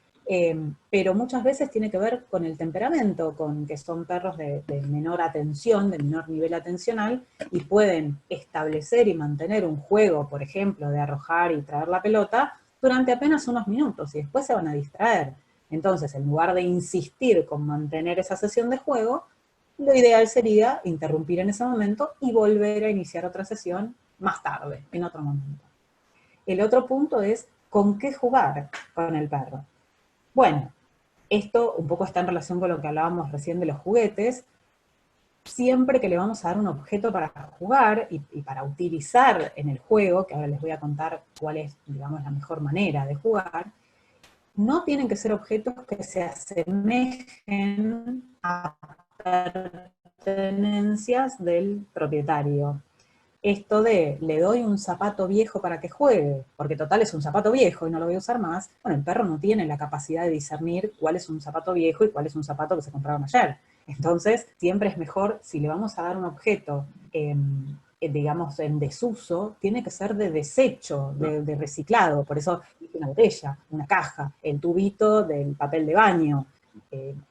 Pero muchas veces tiene que ver con el temperamento, con que son perros de menor atención, de menor nivel atencional, y pueden establecer y mantener un juego, por ejemplo, de arrojar y traer la pelota, durante apenas unos minutos, y después se van a distraer. Entonces, en lugar de insistir con mantener esa sesión de juego, lo ideal sería interrumpir en ese momento y volver a iniciar otra sesión más tarde, en otro momento. El otro punto es con qué jugar con el perro. Bueno, esto un poco está en relación con lo que hablábamos recién de los juguetes. Siempre que le vamos a dar un objeto para jugar y para utilizar en el juego, que ahora les voy a contar cuál es, digamos, la mejor manera de jugar, no tienen que ser objetos que se asemejen a pertenencias del propietario. Esto de, le doy un zapato viejo para que juegue, porque total es un zapato viejo y no lo voy a usar más, bueno, el perro no tiene la capacidad de discernir cuál es un zapato viejo y cuál es un zapato que se compraron ayer. Entonces, siempre es mejor, si le vamos a dar un objeto, digamos, en desuso, tiene que ser de desecho, de reciclado. Por eso una botella, una caja, el tubito del papel de baño,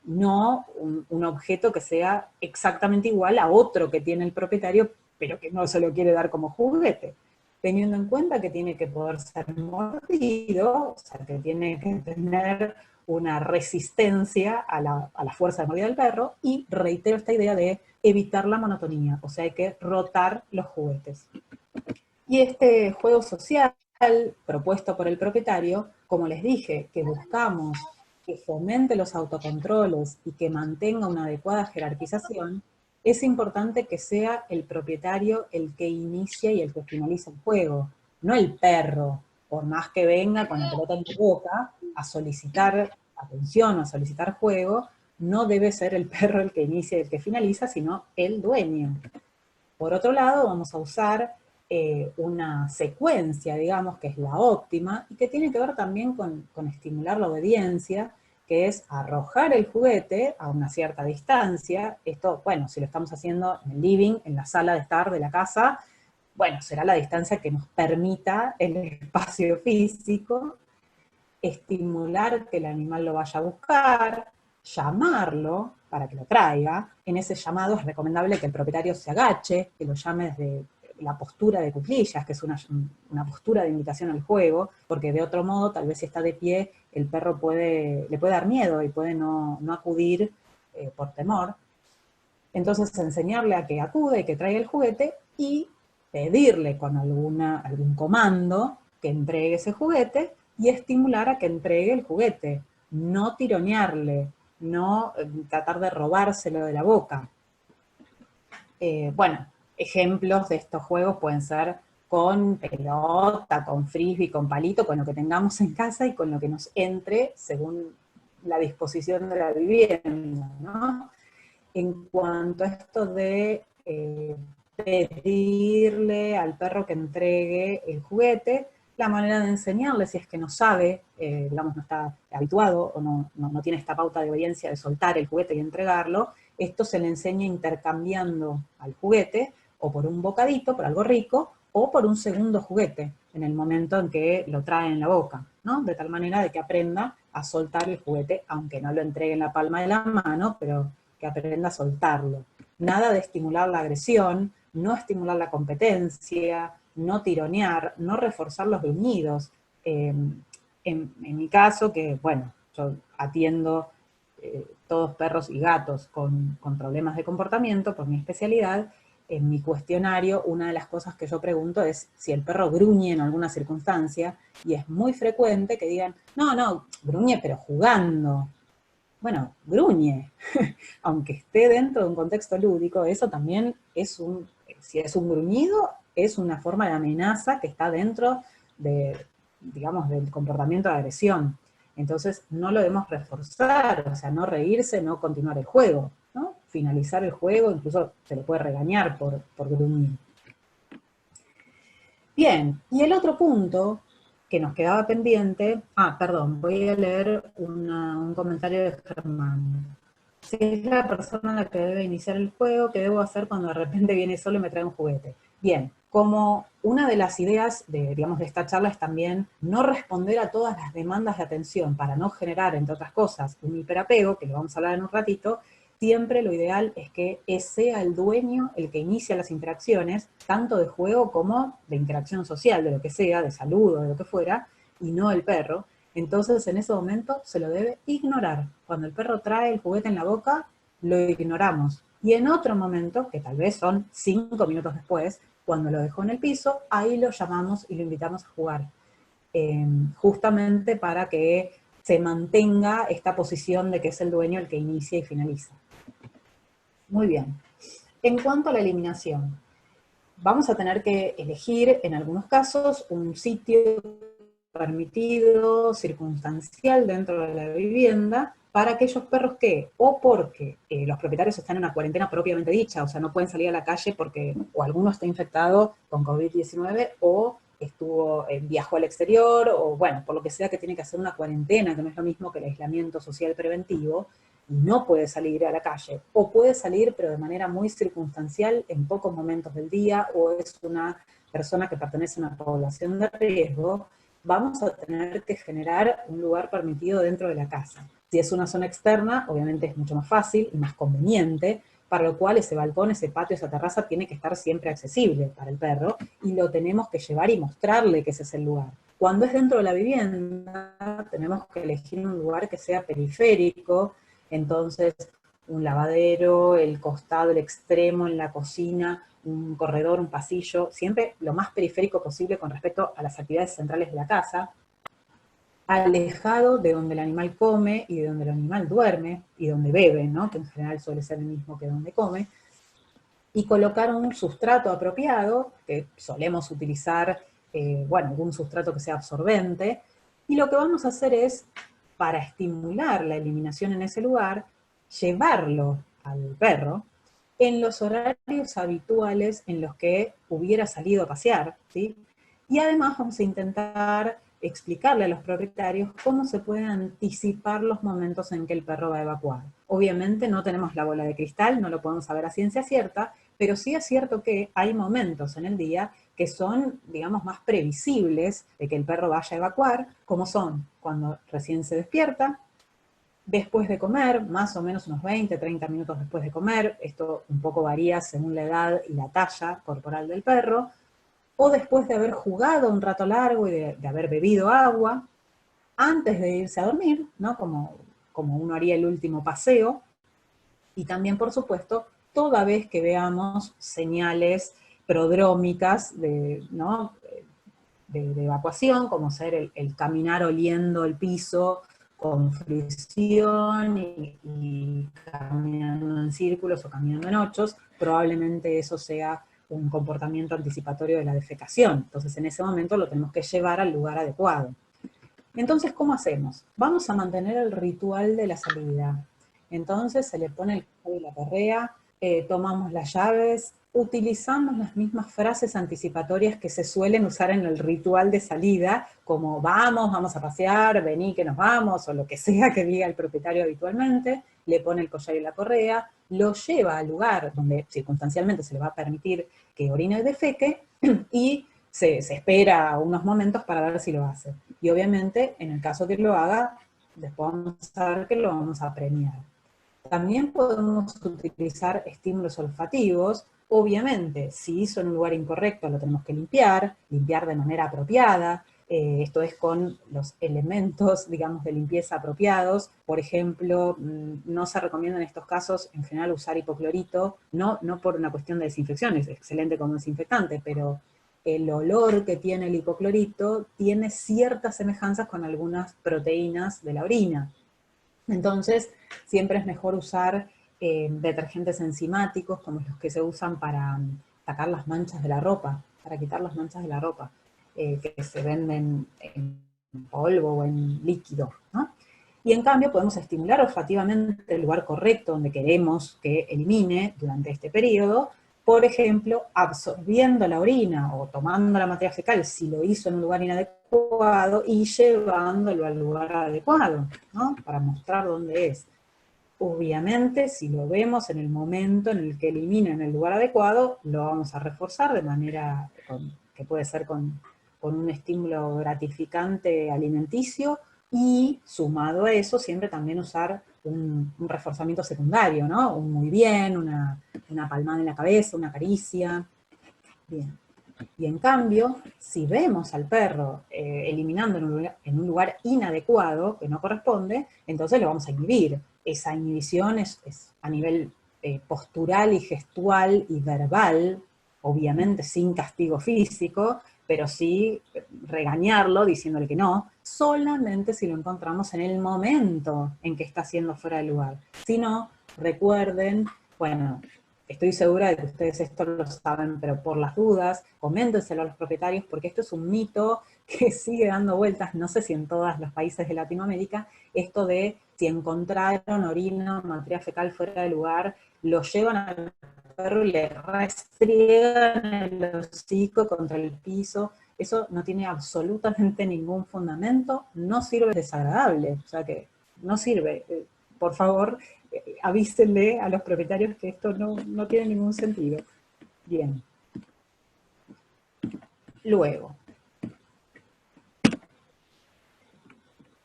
no un objeto que sea exactamente igual a otro que tiene el propietario, pero que no se lo quiere dar como juguete, teniendo en cuenta que tiene que poder ser mordido, o sea, que tiene que tener una resistencia a la fuerza de mordida del perro, y reitero esta idea de evitar la monotonía, o sea, hay que rotar los juguetes. Y este juego social propuesto por el propietario, como les dije, que buscamos que fomente los autocontroles y que mantenga una adecuada jerarquización, es importante que sea el propietario el que inicia y el que finaliza el juego, no el perro, por más que venga con la pelota en la boca a solicitar atención o a solicitar juego, no debe ser el perro el que inicia y el que finaliza, sino el dueño. Por otro lado, vamos a usar una secuencia, digamos, que es la óptima, y que tiene que ver también con estimular la obediencia, que es arrojar el juguete a una cierta distancia. Esto, bueno, si lo estamos haciendo en el living, en la sala de estar de la casa, bueno, será la distancia que nos permita el espacio físico, estimular que el animal lo vaya a buscar, llamarlo para que lo traiga. En ese llamado es recomendable que el propietario se agache, que lo llame desde la postura de cuclillas, que es una postura de invitación al juego, porque de otro modo, tal vez si está de pie, el perro le puede dar miedo y puede no acudir por temor. Entonces, enseñarle a que acude y que traiga el juguete y pedirle con algún comando que entregue ese juguete y estimular a que entregue el juguete. No tironearle, no tratar de robárselo de la boca. Bueno, ejemplos de estos juegos pueden ser con pelota, con frisbee, con palito, con lo que tengamos en casa y con lo que nos entre según la disposición de la vivienda, ¿no? En cuanto a esto de pedirle al perro que entregue el juguete, la manera de enseñarle, si es que no sabe, digamos, no está habituado o no tiene esta pauta de obediencia de soltar el juguete y entregarlo, esto se le enseña intercambiando al juguete o por un bocadito, por algo rico, o por un segundo juguete en el momento en que lo trae en la boca, ¿no? De tal manera de que aprenda a soltar el juguete, aunque no lo entregue en la palma de la mano, pero que aprenda a soltarlo. Nada de estimular la agresión, no estimular la competencia, no tironear, no reforzar los gruñidos. En mi caso, que bueno, yo atiendo todos perros y gatos con problemas de comportamiento por mi especialidad, en mi cuestionario una de las cosas que yo pregunto es si el perro gruñe en alguna circunstancia, y es muy frecuente que digan, no, gruñe pero jugando. Bueno, gruñe, aunque esté dentro de un contexto lúdico, eso también si es un gruñido, es una forma de amenaza que está dentro digamos, del comportamiento de agresión. Entonces, no lo debemos reforzar, o sea, no reírse, no continuar el juego, ¿no? Finalizar el juego, incluso se le puede regañar por gruñir. Bien, y el otro punto que nos quedaba pendiente, perdón, voy a leer un comentario de Germán. Si es la persona la que debe iniciar el juego, ¿qué debo hacer cuando de repente viene solo y me trae un juguete? Bien, como una de las ideas de esta charla es también no responder a todas las demandas de atención para no generar, entre otras cosas, un hiperapego, que lo vamos a hablar en un ratito. Siempre lo ideal es que sea el dueño el que inicia las interacciones, tanto de juego como de interacción social, de lo que sea, de saludo, de lo que fuera, y no el perro. Entonces, en ese momento se lo debe ignorar. Cuando el perro trae el juguete en la boca, lo ignoramos. Y en otro momento, que tal vez son 5 minutos después, cuando lo dejó en el piso, ahí lo llamamos y lo invitamos a jugar. Justamente para que se mantenga esta posición de que es el dueño el que inicia y finaliza. Muy bien. En cuanto a la eliminación, vamos a tener que elegir, en algunos casos, un sitio permitido, circunstancial dentro de la vivienda, para aquellos perros que, o porque los propietarios están en una cuarentena propiamente dicha, o sea, no pueden salir a la calle porque o alguno está infectado con COVID-19 o viajó al exterior, o bueno, por lo que sea que tiene que hacer una cuarentena, que no es lo mismo que el aislamiento social preventivo, y no puede salir a la calle, o puede salir pero de manera muy circunstancial en pocos momentos del día, o es una persona que pertenece a una población de riesgo, vamos a tener que generar un lugar permitido dentro de la casa. Si es una zona externa, obviamente es mucho más fácil y más conveniente, para lo cual ese balcón, ese patio, esa terraza tiene que estar siempre accesible para el perro, y lo tenemos que llevar y mostrarle que ese es el lugar. Cuando es dentro de la vivienda, tenemos que elegir un lugar que sea periférico, entonces un lavadero, el costado, el extremo en la cocina, un corredor, un pasillo, siempre lo más periférico posible con respecto a las actividades centrales de la casa, alejado de donde el animal come y de donde el animal duerme y donde bebe, ¿no? Que en general suele ser el mismo que donde come, y colocar un sustrato apropiado, que solemos utilizar, algún sustrato que sea absorbente, y lo que vamos a hacer es, para estimular la eliminación en ese lugar, llevarlo al perro en los horarios habituales en los que hubiera salido a pasear, ¿sí? Y además vamos a intentar explicarle a los propietarios cómo se pueden anticipar los momentos en que el perro va a evacuar. Obviamente no tenemos la bola de cristal, no lo podemos saber a ciencia cierta, pero sí es cierto que hay momentos en el día que son, digamos, más previsibles de que el perro vaya a evacuar, como son cuando recién se despierta, después de comer, más o menos unos 20, 30 minutos después de comer, esto un poco varía según la edad y la talla corporal del perro, o después de haber jugado un rato largo y de haber bebido agua, antes de irse a dormir, ¿no? Como uno haría el último paseo, y también, por supuesto, toda vez que veamos señales prodrómicas ¿no? de evacuación, como ser el caminar oliendo el piso con fricción y caminando en círculos o caminando en ochos, probablemente eso sea un comportamiento anticipatorio de la defecación. Entonces, en ese momento lo tenemos que llevar al lugar adecuado. Entonces, ¿cómo hacemos? Vamos a mantener el ritual de la salida. Entonces, se le pone el cuello y la correa, tomamos las llaves, utilizamos las mismas frases anticipatorias que se suelen usar en el ritual de salida, como vamos a pasear, vení que nos vamos, o lo que sea que diga el propietario habitualmente, le pone el collar y la correa, lo lleva al lugar donde circunstancialmente se le va a permitir que orine y defeque, y se espera unos momentos para ver si lo hace. Y obviamente, en el caso que lo haga, después vamos a ver que lo vamos a premiar. También podemos utilizar estímulos olfativos. Obviamente, si hizo en un lugar incorrecto, lo tenemos que limpiar de manera apropiada. Esto es con los elementos, digamos, de limpieza apropiados. Por ejemplo, no se recomienda en estos casos, en general, usar hipoclorito, no por una cuestión de desinfección, es excelente como desinfectante, pero el olor que tiene el hipoclorito tiene ciertas semejanzas con algunas proteínas de la orina. Entonces, siempre es mejor usar detergentes enzimáticos, como los que se usan para sacar las manchas de la ropa, para quitar las manchas de la ropa, que se venden en polvo o en líquido, ¿no? Y en cambio podemos estimular olfativamente el lugar correcto donde queremos que elimine durante este periodo, por ejemplo, absorbiendo la orina o tomando la materia fecal si lo hizo en un lugar inadecuado y llevándolo al lugar adecuado, ¿no? Para mostrar dónde es. Obviamente, si lo vemos en el momento en el que elimina en el lugar adecuado, lo vamos a reforzar de manera que puede ser con un estímulo gratificante alimenticio, y sumado a eso, siempre también usar un reforzamiento secundario, ¿no? Un muy bien, una palmada en la cabeza, una caricia. Bien. Y en cambio, si vemos al perro eliminando en un lugar inadecuado, que no corresponde, entonces lo vamos a inhibir. Esa inhibición es a nivel postural y gestual y verbal, obviamente sin castigo físico, pero sí regañarlo diciéndole que no, solamente si lo encontramos en el momento en que está haciendo fuera de lugar. Si no, recuerden, bueno, estoy segura de que ustedes esto lo saben, pero por las dudas, coméntenselo a los propietarios, porque esto es un mito que sigue dando vueltas, no sé si en todos los países de Latinoamérica, esto de si encontraron orina o materia fecal fuera de lugar, lo llevan al perro y le restriegan el hocico contra el piso. Eso no tiene absolutamente ningún fundamento, no sirve, es desagradable, o sea que no sirve. Por favor, avísenle a los propietarios que esto no tiene ningún sentido. Bien. Luego,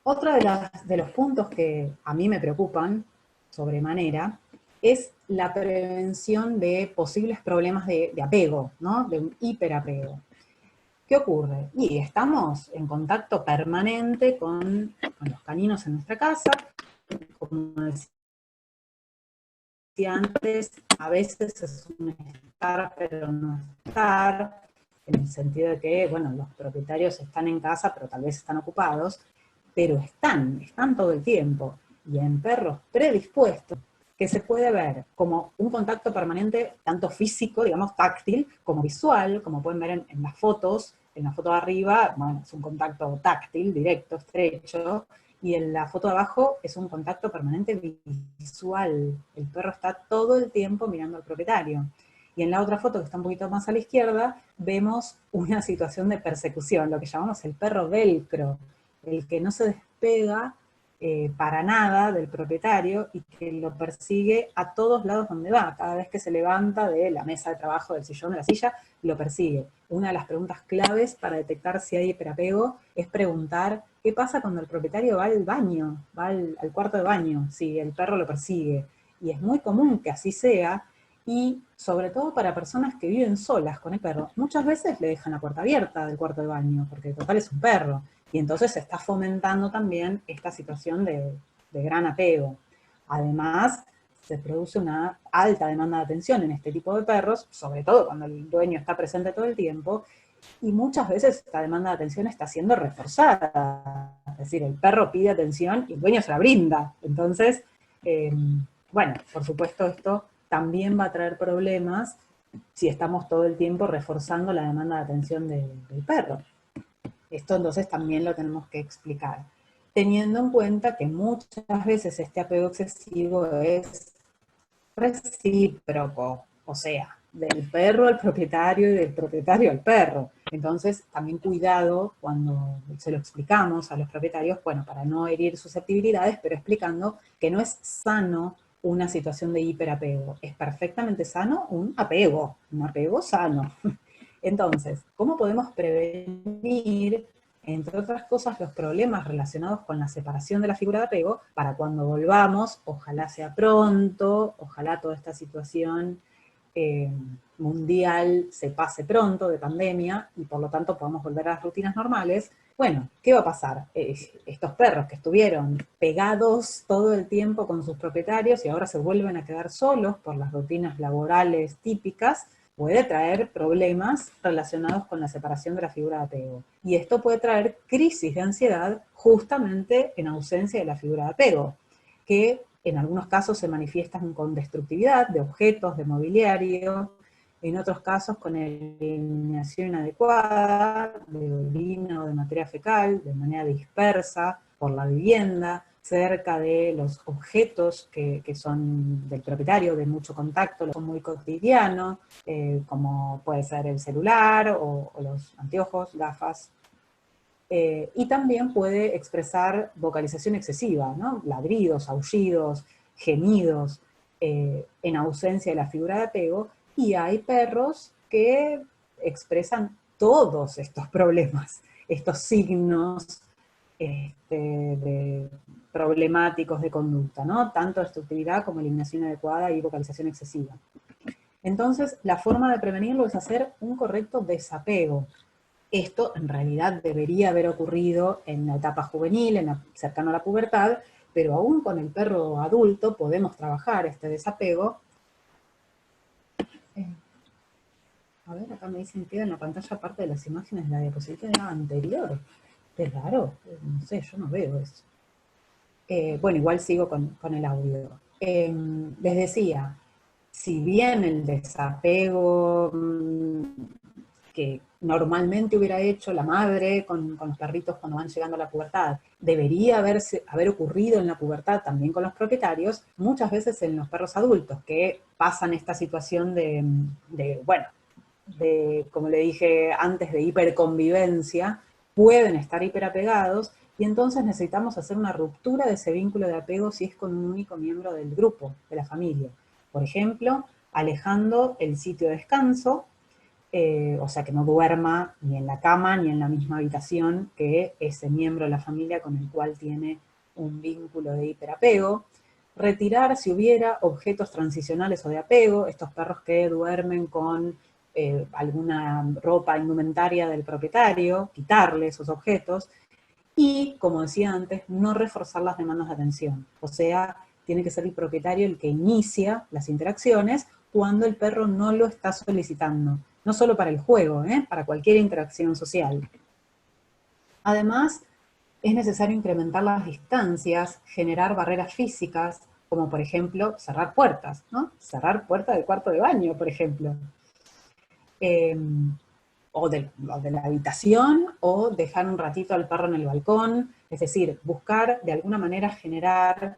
otro de los puntos que a mí me preocupan sobremanera es la prevención de posibles problemas de apego, ¿no? De un hiperapego. ¿Qué ocurre? Y estamos en contacto permanente con los caninos en nuestra casa, como decía antes, a veces es un estar pero no estar, en el sentido de que, bueno, los propietarios están en casa pero tal vez están ocupados, pero están todo el tiempo, y en perros predispuestos, que se puede ver como un contacto permanente, tanto físico, digamos, táctil, como visual, como pueden ver en las fotos. En la foto de arriba, bueno, es un contacto táctil, directo, estrecho, y en la foto de abajo es un contacto permanente visual. El perro está todo el tiempo mirando al propietario. Y en la otra foto, que está un poquito más a la izquierda, vemos una situación de persecución, lo que llamamos el perro velcro, el que no se despega para nada del propietario y que lo persigue a todos lados donde va. Cada vez que se levanta de la mesa de trabajo, del sillón, de la silla, lo persigue. Una de las preguntas claves para detectar si hay hiperapego es preguntar qué pasa cuando el propietario va al baño, va al cuarto de baño, si el perro lo persigue. Y es muy común que así sea, y sobre todo para personas que viven solas con el perro. Muchas veces le dejan la puerta abierta del cuarto de baño, porque total es un perro. Y entonces se está fomentando también esta situación de gran apego. Además, se produce una alta demanda de atención en este tipo de perros, sobre todo cuando el dueño está presente todo el tiempo, y muchas veces esta demanda de atención está siendo reforzada. Es decir, el perro pide atención y el dueño se la brinda. Entonces, bueno, por supuesto esto también va a traer problemas si estamos todo el tiempo reforzando la demanda de atención del perro. Esto entonces también lo tenemos que explicar, teniendo en cuenta que muchas veces este apego excesivo es recíproco, o sea, del perro al propietario y del propietario al perro. Entonces, también cuidado cuando se lo explicamos a los propietarios, bueno, para no herir susceptibilidades, pero explicando que no es sano una situación de hiperapego. Es perfectamente sano un apego sano. Entonces, ¿cómo podemos prevenir, entre otras cosas, los problemas relacionados con la separación de la figura de apego para cuando volvamos, ojalá sea pronto, ojalá toda esta situación mundial se pase pronto de pandemia y por lo tanto podamos volver a las rutinas normales? Bueno, ¿qué va a pasar? Estos perros que estuvieron pegados todo el tiempo con sus propietarios y ahora se vuelven a quedar solos por las rutinas laborales típicas, puede traer problemas relacionados con la separación de la figura de apego. Y esto puede traer crisis de ansiedad justamente en ausencia de la figura de apego, que en algunos casos se manifiestan con destructividad de objetos, de mobiliario, en otros casos con eliminación inadecuada de orina o de materia fecal, de manera dispersa por la vivienda, cerca de los objetos que son del propietario, de mucho contacto, son muy cotidianos, como puede ser el celular o los anteojos, gafas. Y también puede expresar vocalización excesiva, ¿no? Ladridos, aullidos, gemidos, en ausencia de la figura de apego, y hay perros que expresan todos estos problemas, estos signos problemáticos de conducta, ¿no? Tanto destructividad como eliminación inadecuada y vocalización excesiva. Entonces, la forma de prevenirlo es hacer un correcto desapego. Esto en realidad debería haber ocurrido en la etapa juvenil, cercano a la pubertad, pero aún con el perro adulto podemos trabajar este desapego. A ver, acá me dicen que queda en la pantalla parte de las imágenes de la diapositiva anterior. Es raro, no sé, yo no veo eso. Bueno, igual sigo con el audio. Les decía, si bien el desapego que normalmente hubiera hecho la madre con los perritos cuando van llegando a la pubertad, debería haber ocurrido en la pubertad también con los propietarios, muchas veces en los perros adultos que pasan esta situación como le dije antes, de hiperconvivencia, pueden estar hiperapegados, y entonces necesitamos hacer una ruptura de ese vínculo de apego si es con un único miembro del grupo, de la familia. Por ejemplo, alejando el sitio de descanso, o sea, que no duerma ni en la cama ni en la misma habitación que ese miembro de la familia con el cual tiene un vínculo de hiperapego. Retirar, si hubiera, objetos transicionales o de apego, estos perros que duermen con alguna ropa indumentaria del propietario, quitarle esos objetos, y, como decía antes, no reforzar las demandas de atención. O sea, tiene que ser el propietario el que inicia las interacciones cuando el perro no lo está solicitando. No solo para el juego, para cualquier interacción social. Además, es necesario incrementar las distancias, generar barreras físicas, como por ejemplo cerrar puertas, ¿no? Cerrar puerta del cuarto de baño, por ejemplo. O de la habitación, o dejar un ratito al perro en el balcón, es decir, buscar de alguna manera generar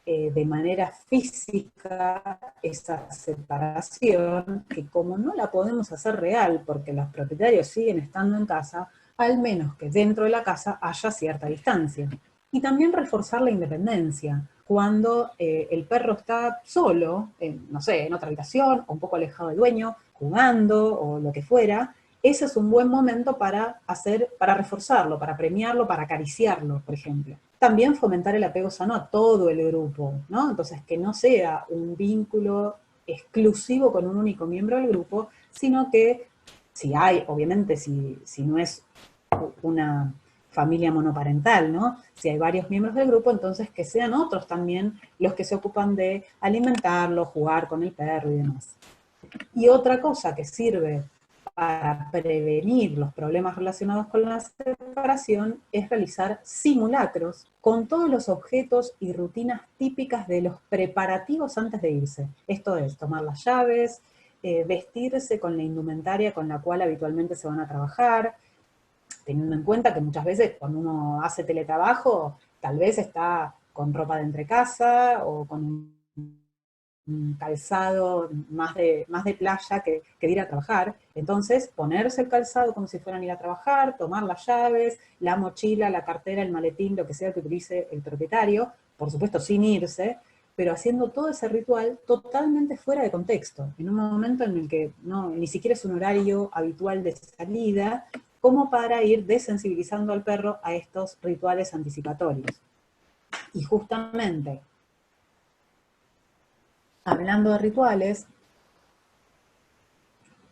de manera física esa separación, que como no la podemos hacer real porque los propietarios siguen estando en casa, al menos que dentro de la casa haya cierta distancia. Y también reforzar la independencia. Cuando el perro está solo, no sé, en otra habitación, o un poco alejado del dueño, jugando o lo que fuera, ese es un buen momento para reforzarlo, para premiarlo, para acariciarlo, por ejemplo. También fomentar el apego sano a todo el grupo, ¿no? Entonces, que no sea un vínculo exclusivo con un único miembro del grupo, sino que si hay, obviamente, si no es una familia monoparental, ¿no? Si hay varios miembros del grupo, entonces que sean otros también los que se ocupan de alimentarlo, jugar con el perro y demás. Y otra cosa que sirve para prevenir los problemas relacionados con la separación es realizar simulacros con todos los objetos y rutinas típicas de los preparativos antes de irse. Esto es, tomar las llaves, vestirse con la indumentaria con la cual habitualmente se van a trabajar, teniendo en cuenta que muchas veces cuando uno hace teletrabajo, tal vez está con ropa de entrecasa o con un calzado más de playa que de ir a trabajar. Entonces, ponerse el calzado como si fueran a ir a trabajar, tomar las llaves, la mochila, la cartera, el maletín, lo que sea que utilice el propietario, por supuesto sin irse, pero haciendo todo ese ritual totalmente fuera de contexto, en un momento en el que ni siquiera es un horario habitual de salida, como para ir desensibilizando al perro a estos rituales anticipatorios. Y justamente, hablando de rituales,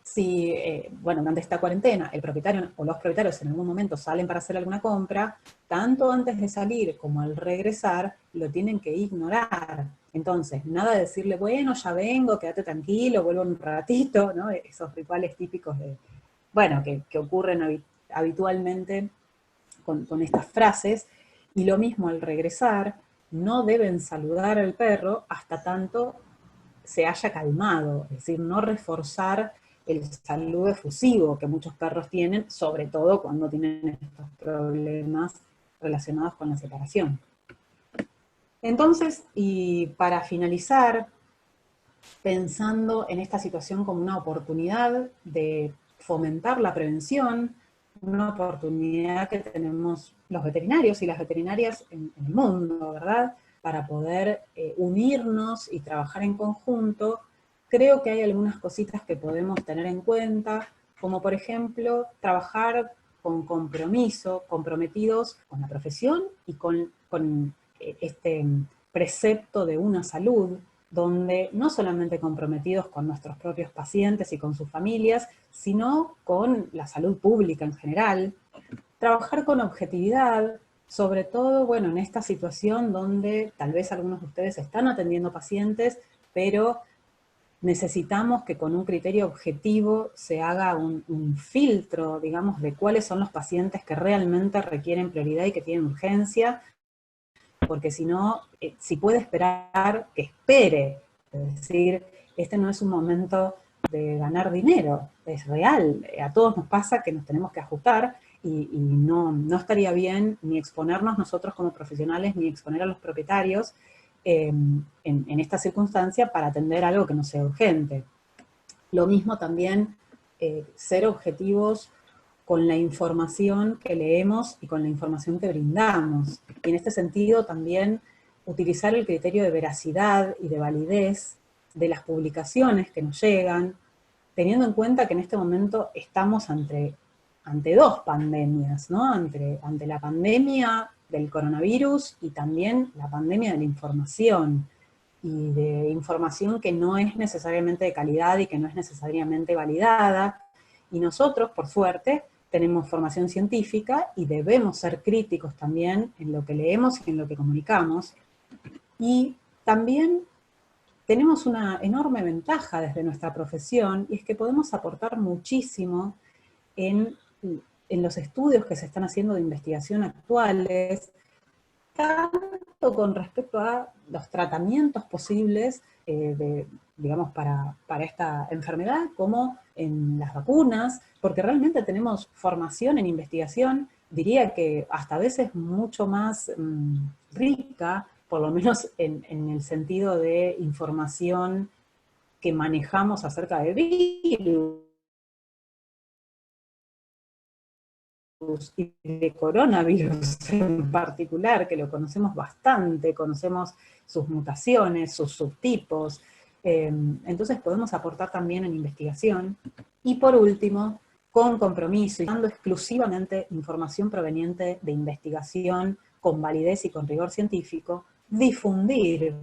si, durante esta cuarentena, el propietario o los propietarios en algún momento salen para hacer alguna compra, tanto antes de salir como al regresar, lo tienen que ignorar. Entonces, nada de decirle, bueno, ya vengo, quédate tranquilo, vuelvo en un ratito, ¿no? Esos rituales típicos que ocurren habitualmente con estas frases. Y lo mismo al regresar, no deben saludar al perro hasta tanto se haya calmado, es decir, no reforzar el saludo efusivo que muchos perros tienen, sobre todo cuando tienen estos problemas relacionados con la separación. Entonces, y para finalizar, pensando en esta situación como una oportunidad de fomentar la prevención, una oportunidad que tenemos los veterinarios y las veterinarias en el mundo, ¿verdad?, para poder unirnos y trabajar en conjunto, creo que hay algunas cositas que podemos tener en cuenta, como por ejemplo, trabajar con compromiso, comprometidos con la profesión y con este precepto de una salud, donde no solamente comprometidos con nuestros propios pacientes y con sus familias, sino con la salud pública en general, trabajar con objetividad, sobre todo, en esta situación donde tal vez algunos de ustedes están atendiendo pacientes, pero necesitamos que con un criterio objetivo se haga un filtro, digamos, de cuáles son los pacientes que realmente requieren prioridad y que tienen urgencia, porque si no, si puede esperar, que espere. Es decir, este no es un momento de ganar dinero, es real. A todos nos pasa que nos tenemos que ajustar y no estaría bien ni exponernos nosotros como profesionales, ni exponer a los propietarios en esta circunstancia para atender algo que no sea urgente. Lo mismo también ser objetivos con la información que leemos y con la información que brindamos. Y en este sentido también utilizar el criterio de veracidad y de validez de las publicaciones que nos llegan, teniendo en cuenta que en este momento estamos ante dos pandemias, ¿no? Ante la pandemia del coronavirus y también la pandemia de la información, y de información que no es necesariamente de calidad y que no es necesariamente validada. Y nosotros, por suerte, tenemos formación científica y debemos ser críticos también en lo que leemos y en lo que comunicamos. Y también tenemos una enorme ventaja desde nuestra profesión, y es que podemos aportar muchísimo en los estudios que se están haciendo de investigación actuales, tanto con respecto a los tratamientos posibles para esta enfermedad, como en las vacunas, porque realmente tenemos formación en investigación, diría que hasta a veces mucho más rica, por lo menos en el sentido de información que manejamos acerca de virus, y de coronavirus en particular, que lo conocemos bastante, conocemos sus mutaciones, sus subtipos, entonces podemos aportar también en investigación. Y por último, con compromiso y dando exclusivamente información proveniente de investigación con validez y con rigor científico, difundir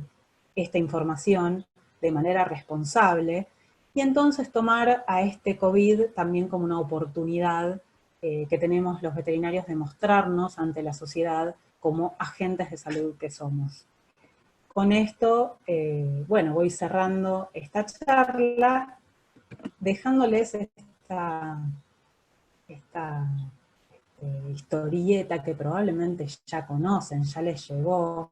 esta información de manera responsable y entonces tomar a este COVID también como una oportunidad que tenemos los veterinarios de mostrarnos ante la sociedad como agentes de salud que somos. Con esto, bueno, voy cerrando esta charla, dejándoles esta historieta que probablemente ya conocen, ya les llegó.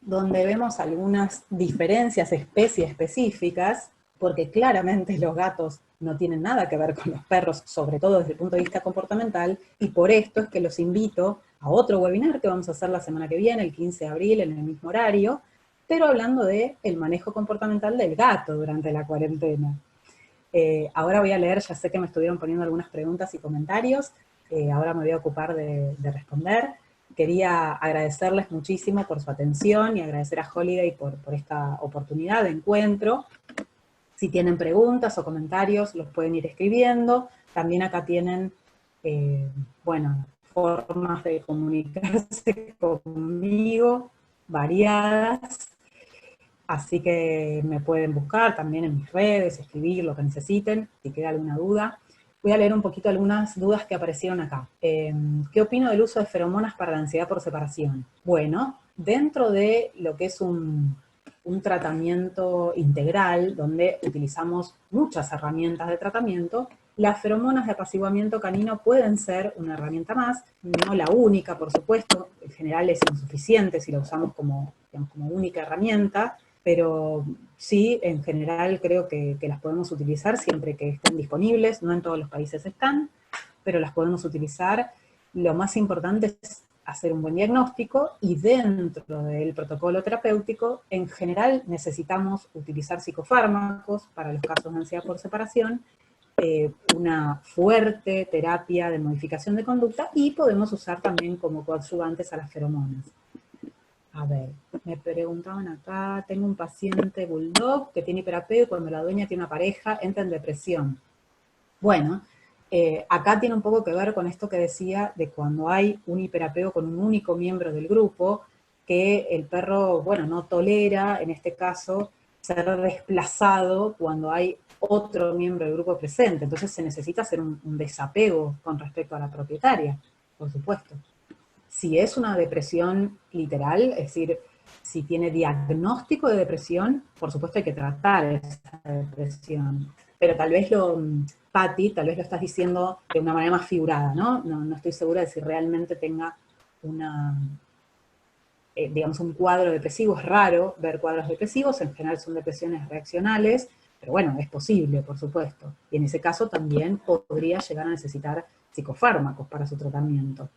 Donde vemos algunas diferencias especie específicas, porque claramente los gatos no tienen nada que ver con los perros, sobre todo desde el punto de vista comportamental, y por esto es que los invito a otro webinar que vamos a hacer la semana que viene, el 15 de abril, en el mismo horario, pero hablando del manejo comportamental del gato durante la cuarentena. Ahora voy a leer, ya sé que me estuvieron poniendo algunas preguntas y comentarios, ahora me voy a ocupar de responder. Quería agradecerles muchísimo por su atención y agradecer a Holiday por esta oportunidad de encuentro. Si tienen preguntas o comentarios, los pueden ir escribiendo. También acá tienen, bueno, formas de comunicarse conmigo, variadas. Así que me pueden buscar también en mis redes, escribir lo que necesiten, si queda alguna duda. Voy a leer un poquito algunas dudas que aparecieron acá. ¿Qué opino del uso de feromonas para la ansiedad por separación? Bueno, dentro de lo que es un tratamiento integral, donde utilizamos muchas herramientas de tratamiento, las feromonas de apaciguamiento canino pueden ser una herramienta más, no la única, por supuesto, en general es insuficiente si la usamos como, digamos, como única herramienta, pero sí, en general creo que las podemos utilizar siempre que estén disponibles, no en todos los países están, pero las podemos utilizar. Lo más importante es hacer un buen diagnóstico y dentro del protocolo terapéutico, en general necesitamos utilizar psicofármacos para los casos de ansiedad por separación, una fuerte terapia de modificación de conducta y podemos usar también como coadyuvantes a las feromonas. A ver, me preguntaban acá, tengo un paciente bulldog que tiene hiperapego y cuando la dueña tiene una pareja entra en depresión. Bueno, acá tiene un poco que ver con esto que decía de cuando hay un hiperapego con un único miembro del grupo, que el perro, bueno, no tolera, en este caso, ser desplazado cuando hay otro miembro del grupo presente. Entonces se necesita hacer un desapego con respecto a la propietaria, por supuesto. Si es una depresión literal, es decir, si tiene diagnóstico de depresión, por supuesto hay que tratar esa depresión. Pero tal vez Patti, tal vez lo estás diciendo de una manera más figurada, ¿no? No estoy segura de si realmente tenga digamos, un cuadro depresivo. Es raro ver cuadros depresivos, en general son depresiones reaccionales, pero bueno, es posible, por supuesto. Y en ese caso también podría llegar a necesitar psicofármacos para su tratamiento.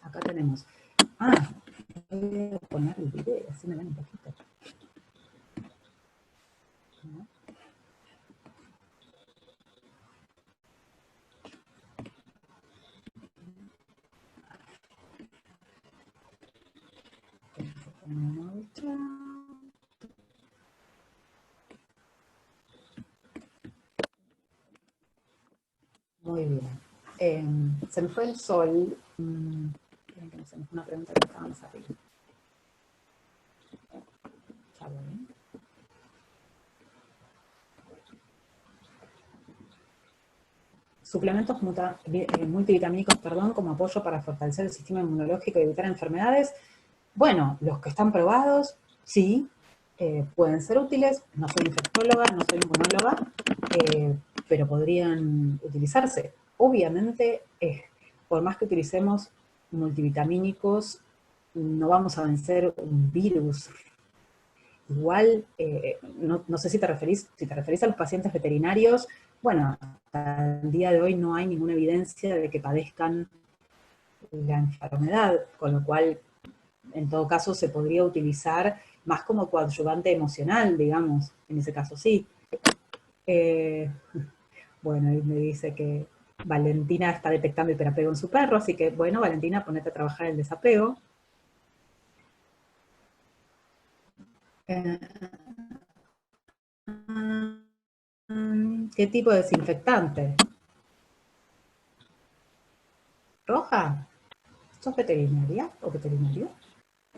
Acá tenemos. Voy a poner el video, así me ven un poquito. Muy bien. Se me fue el sol. Se me fue una pregunta que estaba más arriba. Ya voy. Suplementos multivitamínicos, como apoyo para fortalecer el sistema inmunológico y evitar enfermedades. Bueno, los que están probados, sí, pueden ser útiles. No soy infectóloga, no soy inmunóloga, pero podrían utilizarse. Obviamente, por más que utilicemos multivitamínicos, no vamos a vencer un virus. Igual, no sé si te referís a los pacientes veterinarios, bueno, hasta el día de hoy no hay ninguna evidencia de que padezcan la enfermedad, con lo cual, en todo caso, se podría utilizar más como coadyuvante emocional, digamos, en ese caso sí. Bueno, y me dice que Valentina está detectando hiperapego en su perro, así que bueno, Valentina, ponete a trabajar el desapego. ¿Qué tipo de desinfectante? ¿Roja? ¿Sos veterinaria o veterinario?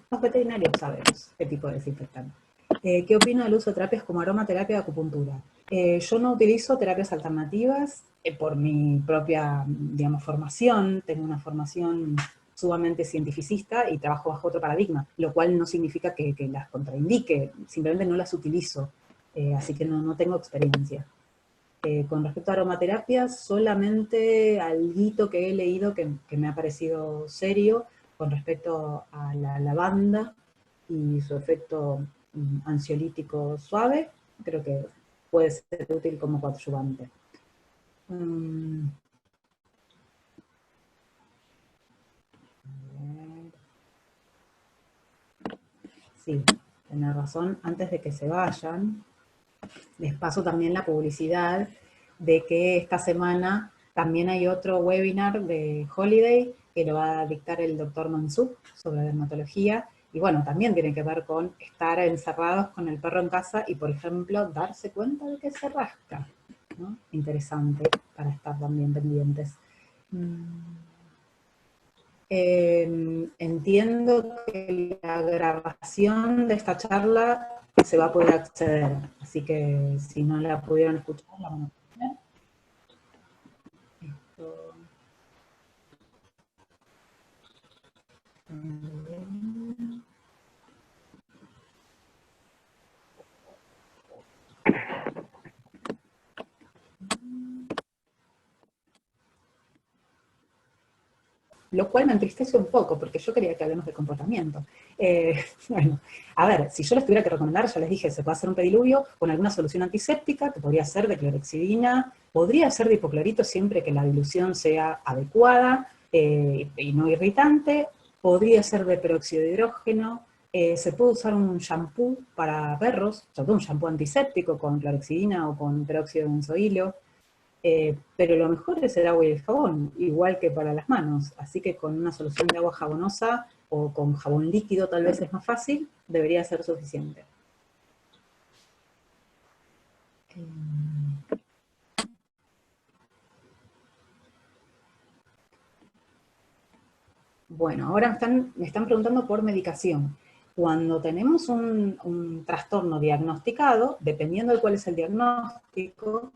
Los veterinarios sabemos qué tipo de desinfectante. ¿Qué opino del uso de terapias como aromaterapia y acupuntura? Yo no utilizo terapias alternativas por mi propia, digamos, formación. Tengo una formación sumamente cientificista y trabajo bajo otro paradigma, lo cual no significa que las contraindique, simplemente no las utilizo, así que no tengo experiencia. Con respecto a aromaterapia, solamente alguito que he leído que me ha parecido serio con respecto a la lavanda y su efecto ansiolítico suave, creo que puede ser útil como coadyuvante. Sí, tenés razón. Antes de que se vayan, les paso también la publicidad de que esta semana también hay otro webinar de Holiday que lo va a dictar el doctor Mansub sobre dermatología. Y bueno, también tiene que ver con estar encerrados con el perro en casa y, por ejemplo, darse cuenta de que se rasca, ¿no? Interesante para estar también pendientes. Entiendo que la grabación de esta charla se va a poder acceder, así que si no la pudieron escuchar, la van a poder ver. Esto... Lo cual me entristece un poco, porque yo quería que hablemos de comportamiento. Bueno, a ver, si yo les tuviera que recomendar, ya les dije, se puede hacer un pediluvio con alguna solución antiséptica, que podría ser de clorexidina, podría ser de hipoclorito siempre que la dilución sea adecuada y no irritante, podría ser de peróxido de hidrógeno, se puede usar un shampoo para perros, sobre todo un shampoo antiséptico con clorexidina o con peróxido de benzoilo. Pero lo mejor es el agua y el jabón, igual que para las manos. Así que con una solución de agua jabonosa o con jabón líquido tal vez es más fácil, debería ser suficiente. Bueno, ahora me están preguntando por medicación. Cuando tenemos un trastorno diagnosticado, dependiendo de cuál es el diagnóstico,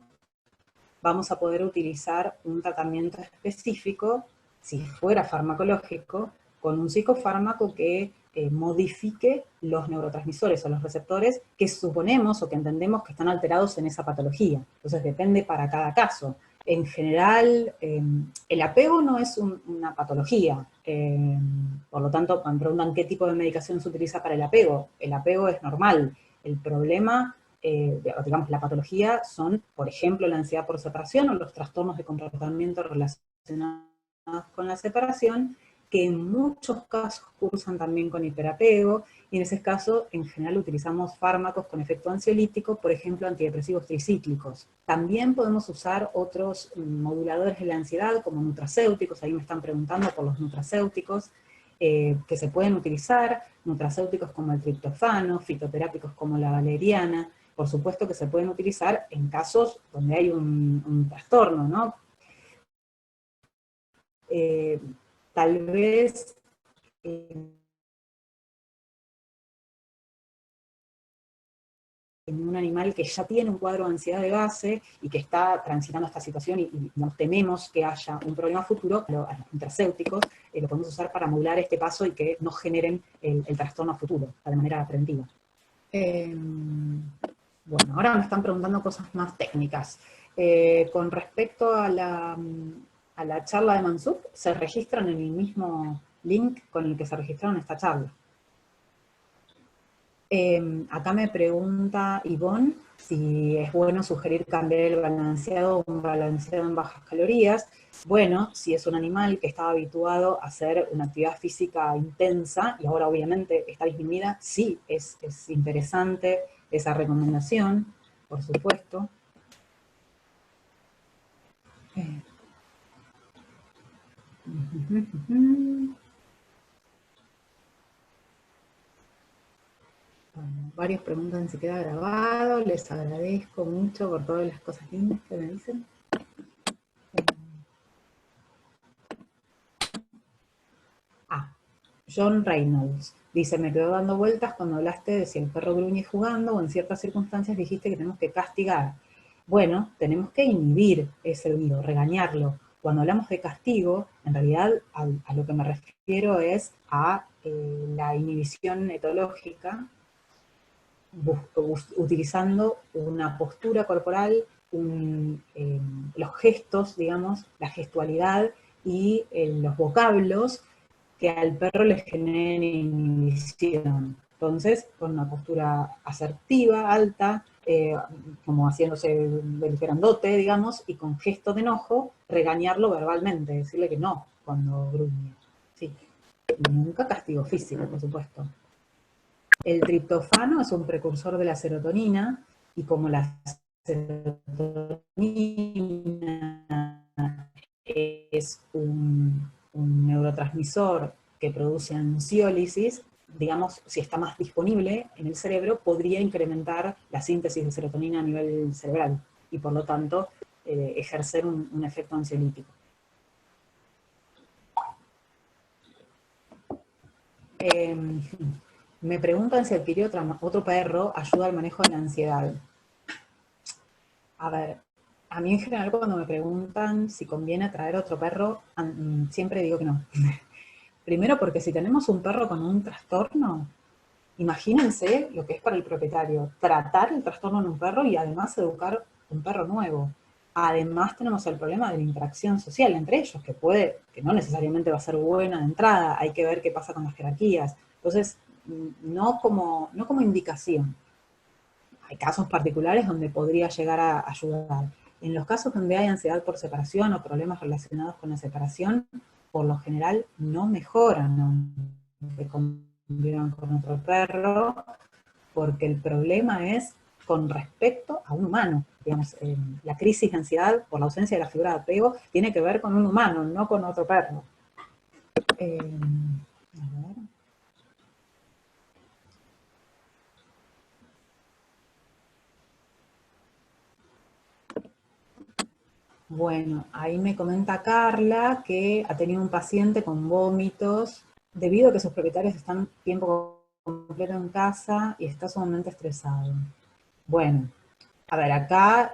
vamos a poder utilizar un tratamiento específico, si fuera farmacológico, con un psicofármaco que modifique los neurotransmisores o los receptores que suponemos o que entendemos que están alterados en esa patología. Entonces depende para cada caso. En general, el apego no es una patología. Por lo tanto, cuando preguntan qué tipo de medicación se utiliza para el apego es normal. El problema digamos, la patología son, por ejemplo, la ansiedad por separación o los trastornos de comportamiento relacionados con la separación, que en muchos casos cursan también con hiperapego, y en ese caso, en general, utilizamos fármacos con efecto ansiolítico, por ejemplo, antidepresivos tricíclicos. También podemos usar otros moduladores de la ansiedad, como nutracéuticos, ahí me están preguntando por los nutracéuticos, que se pueden utilizar, nutracéuticos como el triptofano, fitoterápicos como la valeriana. Por supuesto que se pueden utilizar en casos donde hay un trastorno, ¿no? Tal vez en un animal que ya tiene un cuadro de ansiedad de base y que está transitando esta situación y digamos, tememos que haya un problema futuro, a los nutracéuticos lo podemos usar para modular este paso y que no generen el trastorno futuro, de manera preventiva. Bueno, ahora me están preguntando cosas más técnicas. Con respecto a la charla de Mansub, se registran en el mismo link con el que se registraron esta charla. Acá me pregunta Ivonne si es bueno sugerir cambiar el balanceado a un balanceado en bajas calorías. Bueno, si es un animal que estaba habituado a hacer una actividad física intensa y ahora obviamente está disminuida, sí, es interesante esa recomendación, por supuesto. Bueno, varios preguntan si queda grabado, les agradezco mucho por todas las cosas lindas que me dicen. John Reynolds dice, me quedó dando vueltas cuando hablaste de si el perro gruñe jugando o en ciertas circunstancias dijiste que tenemos que castigar. Bueno, tenemos que inhibir ese ruido, regañarlo. Cuando hablamos de castigo, en realidad a lo que me refiero es a la inhibición etológica, utilizando una postura corporal, los gestos, digamos, la gestualidad y los vocablos que al perro le generen inhibición. Entonces, con una postura asertiva, alta, como haciéndose grandote, digamos, y con gesto de enojo, regañarlo verbalmente, decirle que no cuando gruñe. Sí. Y nunca castigo físico, por supuesto. El triptofano es un precursor de la serotonina, y como la serotonina es un neurotransmisor que produce ansiólisis, digamos, si está más disponible en el cerebro, podría incrementar la síntesis de serotonina a nivel cerebral, y por lo tanto ejercer un efecto ansiolítico. Me preguntan si adquirir otro perro ayuda al manejo de la ansiedad. A ver, a mí en general cuando me preguntan si conviene traer otro perro, siempre digo que no. Primero porque si tenemos un perro con un trastorno, imagínense lo que es para el propietario, tratar el trastorno en un perro y además educar un perro nuevo. Además tenemos el problema de la interacción social entre ellos, que no necesariamente va a ser buena de entrada, hay que ver qué pasa con las jerarquías. Entonces, no como indicación. Hay casos particulares donde podría llegar a ayudar. En los casos donde hay ansiedad por separación o problemas relacionados con la separación, por lo general no mejoran aunque convivan con otro perro, porque el problema es con respecto a un humano. Digamos, la crisis de ansiedad por la ausencia de la figura de apego tiene que ver con un humano, no con otro perro. A ver. Bueno, ahí me comenta Carla que ha tenido un paciente con vómitos debido a que sus propietarios están tiempo completo en casa y está sumamente estresado. Bueno, a ver, acá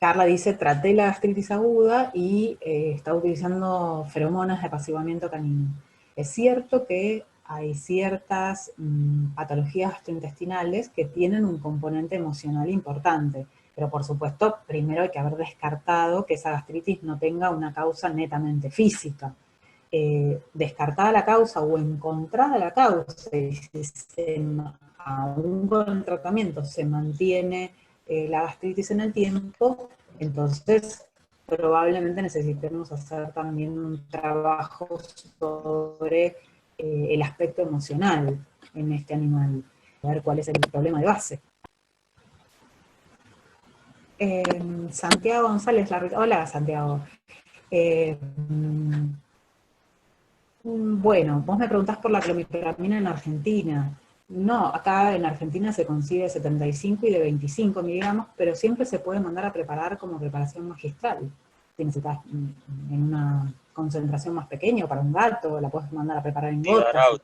Carla dice, traté la gastritis aguda y está utilizando feromonas de apaciguamiento canino. Es cierto que hay ciertas patologías gastrointestinales que tienen un componente emocional importante, pero por supuesto, primero hay que haber descartado que esa gastritis no tenga una causa netamente física. Descartada la causa o encontrada la causa, y si aún con el tratamiento se mantiene la gastritis en el tiempo, entonces probablemente necesitemos hacer también un trabajo sobre el aspecto emocional en este animal, a ver cuál es el problema de base. Santiago González Larrita. Hola, Santiago. Bueno, vos me preguntás por la clomipramina en Argentina. No, acá en Argentina se consigue 75 y de 25 miligramos, pero siempre se puede mandar a preparar como preparación magistral. Si necesitas en una concentración más pequeña, o para un gato, la puedes mandar a preparar en gotas.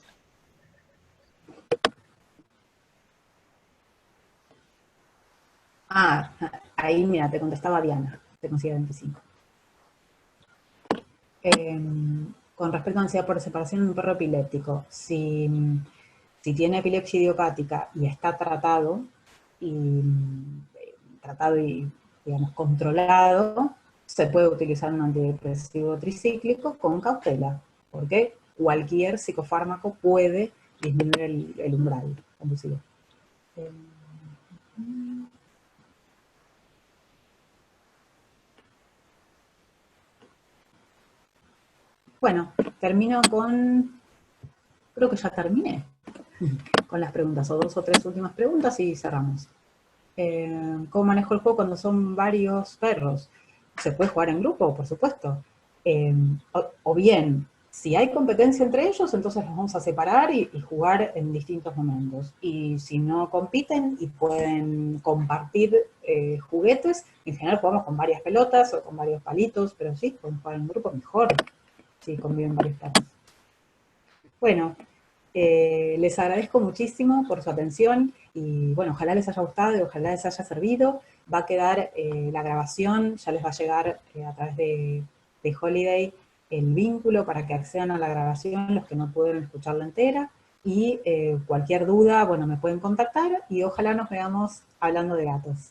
Ah, ahí mira, te contestaba Diana, te consigue 25. Con respecto a ansiedad por separación en un perro epiléptico, si tiene epilepsia idiopática y está tratado y digamos, controlado, se puede utilizar un antidepresivo tricíclico con cautela, porque cualquier psicofármaco puede disminuir el umbral conducido. Eh, Bueno, termino con, creo que ya terminé con las preguntas, o 2 o 3 últimas preguntas y cerramos. ¿Cómo manejo el juego cuando son varios perros? Se puede jugar en grupo, por supuesto. O bien, si hay competencia entre ellos, entonces los vamos a separar y jugar en distintos momentos. Y si no compiten y pueden compartir juguetes, en general jugamos con varias pelotas o con varios palitos, pero sí, pueden jugar en grupo mejor si conviven varios perros. Bueno, les agradezco muchísimo por su atención y bueno, ojalá les haya gustado y ojalá les haya servido. Va a quedar la grabación, ya les va a llegar a través de Holiday el vínculo para que accedan a la grabación los que no pueden escucharla entera y cualquier duda, bueno, me pueden contactar y ojalá nos veamos hablando de gatos.